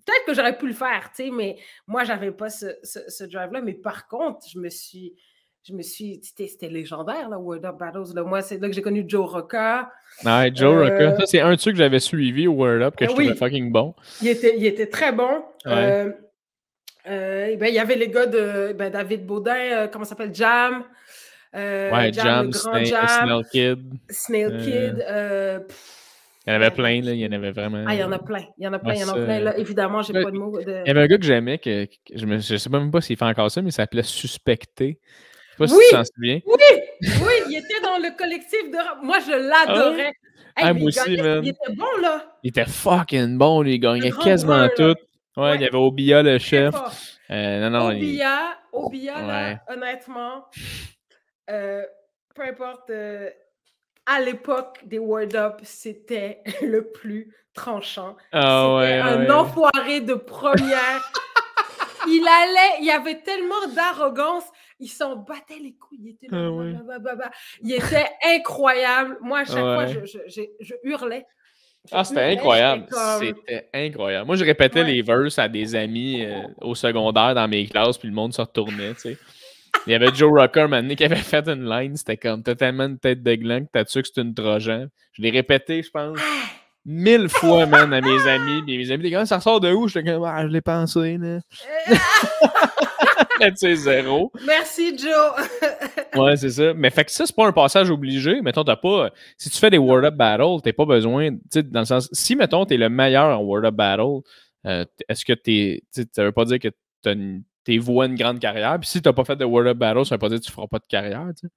peut-être que j'aurais pu le faire, mais moi, j'avais pas ce drive-là. Mais par contre, c'était légendaire, là, Word Up Battles. Là. Moi, c'est là que j'ai connu Joe Rocca. Joe Rocca. Ça, c'est un truc que j'avais suivi au Word Up que je trouvais fucking bon. Il était très bon. Il y avait les gars de David Baudin, comment ça s'appelle? Jam. Jam, Snail Kid. Snail Kid. Il y en avait plein, là. Il y en avait vraiment. Il y en a plein. Là, évidemment, j'ai pas de mots. Il y avait un gars que j'aimais, je sais même pas s'il fait encore ça, mais il s'appelait Suspecté. sais pas si tu t'en souviens. Oui, il était dans le collectif de rap. Moi, je l'adorais. Moi aussi, man. Il était bon, là. Il était fucking bon, lui. Il gagnait quasiment tout. Ouais, il y avait Obia, le chef. Obia, là, honnêtement, peu importe, à l'époque des Word Up, c'était le plus tranchant. C'était un enfoiré de première. Il y avait tellement d'arrogance, il s'en battait les couilles. Il était là, il était incroyable. Moi, à chaque fois, je hurlais. C'était incroyable. C'était incroyable. Moi, je répétais les verses à des amis au secondaire dans mes classes, puis le monde se retournait, tu sais. Il y avait Joe Rocker, qui avait fait une line, c'était comme totalement une tête de gland que t'as su que c'est une trojan. Je l'ai répété, je pense, 1000 fois, man, à mes amis. Puis mes amis disaient, ça ressort de où? J'étais comme, je l'ai pensé, là. Tu sais, zéro. Merci, Joe. Ouais, c'est ça. Mais fait que ça, c'est pas un passage obligé. Mettons, t'as pas. Si tu fais des Word Up Battle, t'as pas besoin. Tu sais, dans le sens. Si, mettons, t'es le meilleur en Word Up Battle, est-ce que t'es. Tu sais, ça veut pas dire que t'es voué à une grande carrière. Puis si t'as pas fait de Word Up Battle, ça veut pas dire que tu feras pas de carrière, tu sais.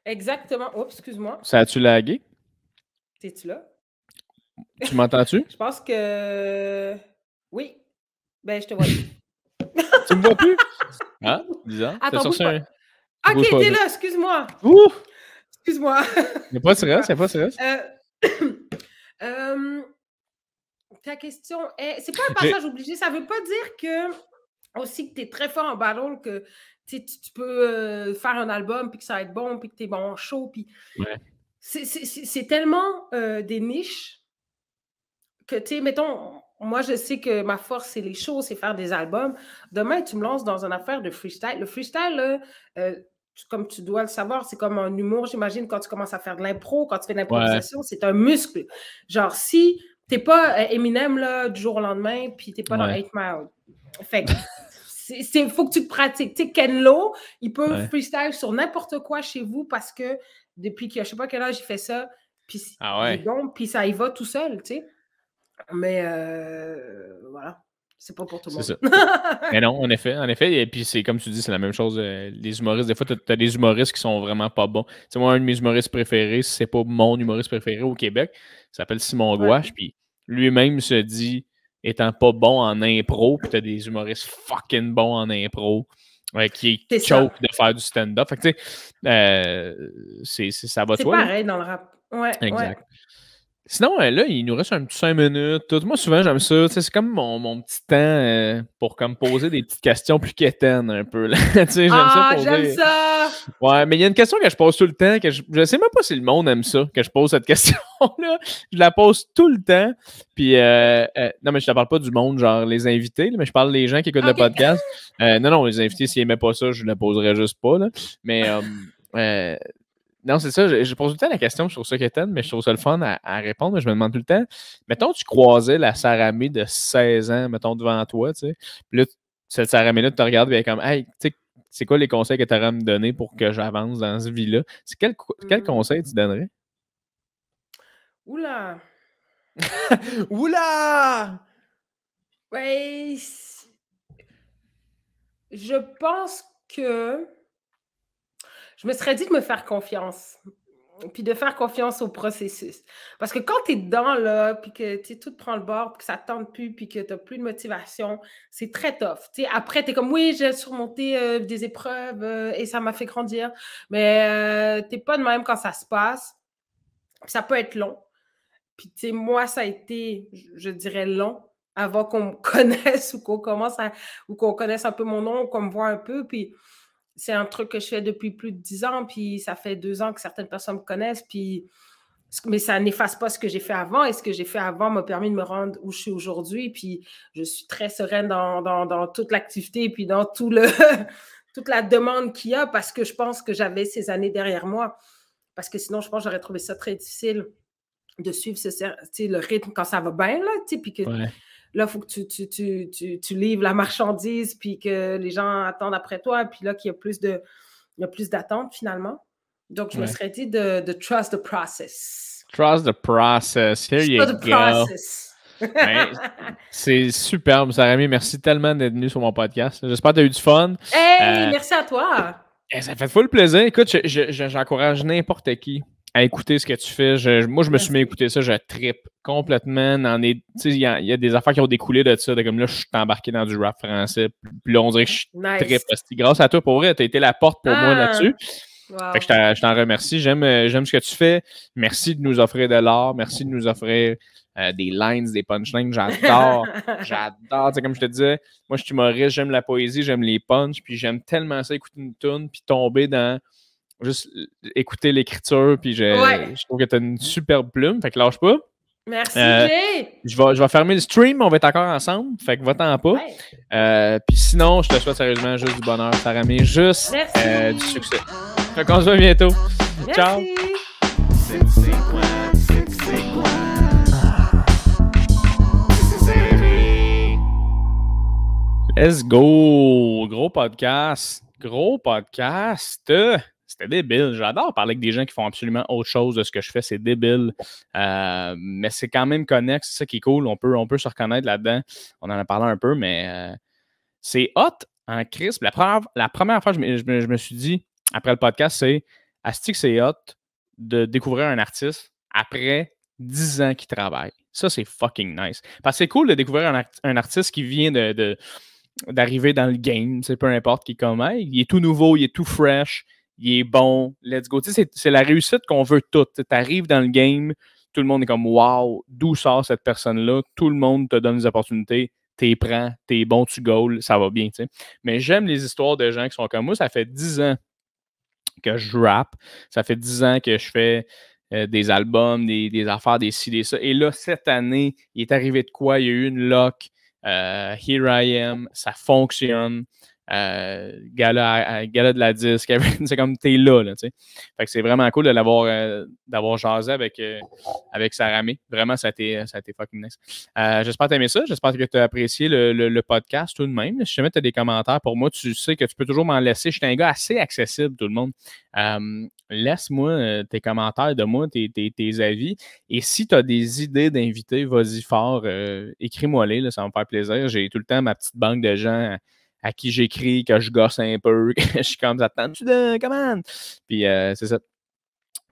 Exactement. Oups, excuse-moi. Ça a-tu lagué? T'es-tu là? Tu m'entends-tu? Je pense que. Oui. Ben, je te vois. Tu me vois plus? Ah, bizarre. Attends, bouge pas. Ok, t'es là, excuse-moi. Ouh! Excuse-moi. Il n'y a pas de stress, il n'y a pas de stress. Ta question est... C'est pas un passage obligé, ça veut pas dire que aussi que tu es très fort en battle, que tu peux faire un album, puis que ça va être bon, puis que tu es bon en show, puis... C'est tellement des niches que, tu sais, mettons... Moi, je sais que ma force, c'est les shows, c'est faire des albums. Demain, tu me lances dans une affaire de freestyle. Le freestyle, comme tu dois le savoir, c'est comme un humour, j'imagine, quand tu commences à faire de l'impro, quand tu fais de l'improvisation, c'est un muscle. Genre, si t'es pas Eminem là, du jour au lendemain, puis t'es pas dans 8 Mile. Fait que, il faut que tu te pratiques. Tu sais, Ken Lo, il peut freestyle sur n'importe quoi chez vous parce que depuis que je sais pas quel âge il fait ça, puis il est bon, puis ça y va tout seul, tu sais. Mais voilà, c'est pas pour tout le monde. C'est ça. Mais non, en effet. Et puis, c'est comme tu dis, c'est la même chose. Les humoristes, des fois, tu as des humoristes qui sont vraiment pas bons. Tu sais, moi, un de mes humoristes préférés, c'est pas mon humoriste préféré au Québec, il s'appelle Simon Gouache. Puis lui-même se dit, étant pas bon en impro, puis tu as des humoristes fucking bons en impro. Qui choke de faire du stand-up. Fait que, tu sais, ça va de toi. C'est pareil dans le rap. Ouais, exact. Sinon, là, il nous reste un petit 5 minutes. Moi, souvent, j'aime ça. C'est comme mon petit temps pour comme poser des petites questions plus quétaines un peu. Là. J'aime ça! Ouais, mais il y a une question que je pose tout le temps, que je sais même pas si le monde aime ça, que je pose cette question-là. Je la pose tout le temps. Puis, non, mais je te parle pas du monde, genre les invités, là, mais je parle des gens qui écoutent le podcast. Non, les invités, s'ils aimaient pas ça, je ne la poserais juste pas. Là. Mais... non, c'est ça. Je pose tout le temps la question, je trouve ça quétaine, mais je trouve ça le fun à répondre. Mais je me demande tout le temps, mettons, tu croisais la Saramé de 16 ans, mettons, devant toi, tu sais. Puis là, cette Saramé-là, tu te regardes et elle est comme, hey, tu sais, c'est quoi les conseils que tu aurais à me donner pour que j'avance dans cette vie-là? C'est quel conseil tu donnerais? Oula! Oula! Ouais, je pense que je me serais dit de me faire confiance, puis de faire confiance au processus. Parce que quand tu es dedans, là, puis que tout prend le bord, puis que ça ne tente plus, puis que tu n'as plus de motivation, c'est très tough. T'sais, après, tu es comme, oui, j'ai surmonté des épreuves et ça m'a fait grandir, mais tu n'es pas de même quand ça se passe. Ça peut être long. Puis, tu sais, moi, ça a été, je dirais, long avant qu'on me connaisse ou qu'on commence ou qu'on connaisse un peu mon nom, ou qu'on me voit un peu, puis c'est un truc que je fais depuis plus de 10 ans, puis ça fait 2 ans que certaines personnes me connaissent, puis... mais ça n'efface pas ce que j'ai fait avant, et ce que j'ai fait avant m'a permis de me rendre où je suis aujourd'hui, puis je suis très sereine dans toute l'activité, puis dans toute la demande qu'il y a, parce que je pense que j'avais ces années derrière moi, parce que sinon, je pense que j'aurais trouvé ça très difficile de suivre le rythme quand ça va bien, là, puis que... Là, il faut que tu livres la marchandise, puis que les gens attendent après toi, puis là, qu'il y a plus d'attente, finalement. Donc, je me serais dit de trust the process. Trust the process. Here you go. C'est superbe, Sarah-Mie. Merci tellement d'être venue sur mon podcast. J'espère que tu as eu du fun. Hey, merci à toi. Ça fait full plaisir. Écoute, j'encourage n'importe qui à écouter ce que tu fais. Moi, je me suis mis à écouter ça. Je trippe complètement. Il y a des affaires qui ont découlé de ça. Comme là, je suis embarqué dans du rap français. Puis là, on dirait que je trippe. Grâce à toi, pour vrai, tu as été la porte pour moi là-dessus. Wow. Fait que je t'en remercie. J'aime ce que tu fais. Merci de nous offrir de l'art. Merci de nous offrir des lines, des punchlines. J'adore. J'adore. Comme je te disais, moi, je suis humoriste. J'aime la poésie. J'aime les punchs. Puis j'aime tellement ça, écouter une tune puis tomber dans juste écouter l'écriture. Puis je trouve que tu as une superbe plume. Fait que lâche pas. Merci, Jay! Je vais fermer le stream, on va être encore ensemble, fait que va-t'en pas. Puis sinon, je te souhaite sérieusement juste du bonheur, Sarah-Mie, juste du succès. Fait qu'on se voit bientôt. Merci. Ciao! Let's go! Gros podcast! C'était débile. J'adore parler avec des gens qui font absolument autre chose de ce que je fais. C'est débile. Mais c'est quand même connexe. C'est ça qui est cool. On peut se reconnaître là-dedans. On en a parlé un peu, mais c'est hot en crisp. La première fois, je me suis dit, après le podcast, c'est asti que c'est hot de découvrir un artiste après 10 ans qu'il travaille. Ça, c'est fucking nice. Parce que c'est cool de découvrir un artiste qui vient d'arriver dans le game. Peu importe, qui est comme, hey, il est tout nouveau, il est tout fresh. Il est bon, let's go. C'est la réussite qu'on veut toutes. Tu arrives dans le game, tout le monde est comme wow, d'où sort cette personne-là? Tout le monde te donne des opportunités, t'es prends, t'es bon, tu goals, ça va bien. T'sais. Mais j'aime les histoires de gens qui sont comme moi. Ça fait 10 ans que je rappe, ça fait 10 ans que je fais des albums, des affaires, des ci, des ça. Et là, cette année, il est arrivé de quoi? Il y a eu une lock, Here I Am, ça fonctionne. Gala de la disque, c'est comme t'es là, tu sais. Fait que c'est vraiment cool de d'avoir jasé avec Sarah-Mie. Vraiment, ça a été fucking nice. J'espère que t'as aimé ça. J'espère que tu as apprécié le podcast tout de même. Si jamais tu as des commentaires pour moi, tu sais que tu peux toujours m'en laisser. Je suis un gars assez accessible, tout le monde. Laisse-moi tes commentaires de moi, tes avis. Et si tu as des idées d'invités, vas-y fort. Écris-moi-les, ça va me faire plaisir. J'ai tout le temps ma petite banque de gens à qui j'écris, que je gosse un peu, que je suis comme ça, attends-tu de commande? Puis c'est ça.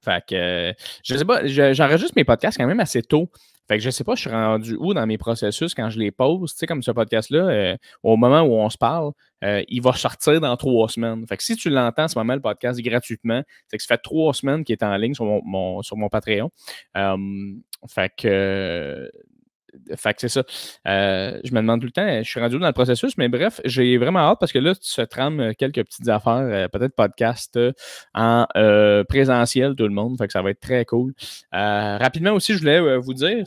Fait que je sais pas, j'enregistre mes podcasts quand même assez tôt. Fait que je sais pas, je suis rendu où dans mes processus quand je les pose. Tu sais, comme ce podcast-là, au moment où on se parle, il va sortir dans 3 semaines. Fait que si tu l'entends en ce moment, le podcast gratuitement, c'est que ça fait 3 semaines qu'il est en ligne sur mon Patreon. Fait que c'est ça. Je me demande tout le temps, je suis rendu dans le processus, mais bref, j'ai vraiment hâte parce que là, tu se trames quelques petites affaires, peut-être podcast en présentiel, tout le monde. Fait que ça va être très cool. Rapidement aussi, je voulais vous dire,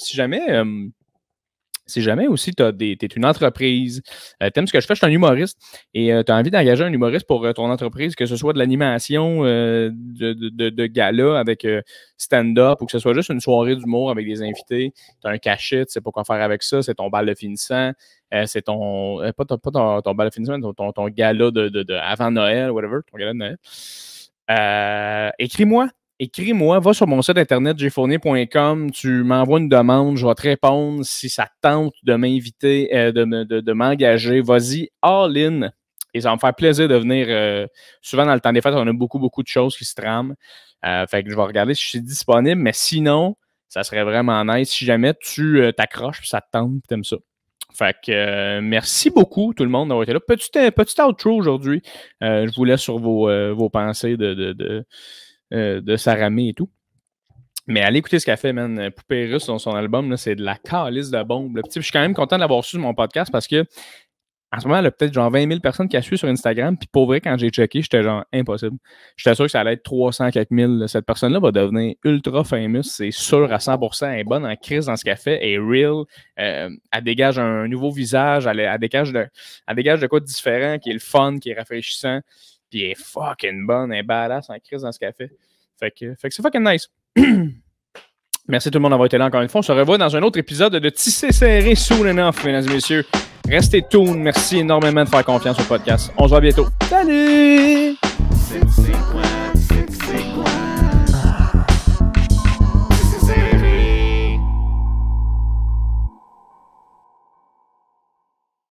si jamais aussi t'es une entreprise, t'aimes ce que je fais, je suis un humoriste et t'as envie d'engager un humoriste pour ton entreprise, que ce soit de l'animation, de gala avec stand-up ou que ce soit juste une soirée d'humour avec des invités, t'as un cachet, tu sais pas quoi faire avec ça, c'est ton bal de finissant, c'est ton pas ton bal de finissant, mais ton gala de avant Noël, whatever, ton gala de Noël. Écris-moi, va sur mon site internet jfournier.com, tu m'envoies une demande, je vais te répondre. Si ça te tente de m'inviter, de m'engager, vas-y, all in. Et ça va me faire plaisir de venir. Souvent, dans le temps des fêtes, on a beaucoup, beaucoup de choses qui se trament. Fait que je vais regarder si je suis disponible, mais sinon, ça serait vraiment nice si jamais tu t'accroches et ça te tente et t'aimes ça. Fait que merci beaucoup tout le monde d'avoir été là. Petit outro aujourd'hui. Je vous laisse sur vos pensées de Sarah-Mie et tout. Mais allez écouter ce qu'elle fait, man. Poupée Russe, son album, là, c'est de la calice de bombe. Je suis quand même content de l'avoir su sur mon podcast parce que en ce moment, il y a peut-être genre 20 000 personnes qui la suivent sur Instagram. Puis pour vrai, quand j'ai checké, j'étais genre impossible. J'étais sûr que ça allait être 300 quelques mille. Cette personne-là va devenir ultra famous. C'est sûr à 100%. Elle est bonne en crise dans ce qu'elle fait. Elle est real. Elle dégage un nouveau visage. Elle dégage de quoi de différent, qui est le fun, qui est rafraîchissant. Puis elle est fucking bonne, elle est badass en crise dans ce qu'elle fait. Fait que c'est fucking nice. Merci tout le monde d'avoir été là encore une fois. On se revoit dans un autre épisode de Tisser serré soon enough, mesdames et messieurs. Restez tuned. Merci énormément de faire confiance au podcast. On se voit bientôt. Salut!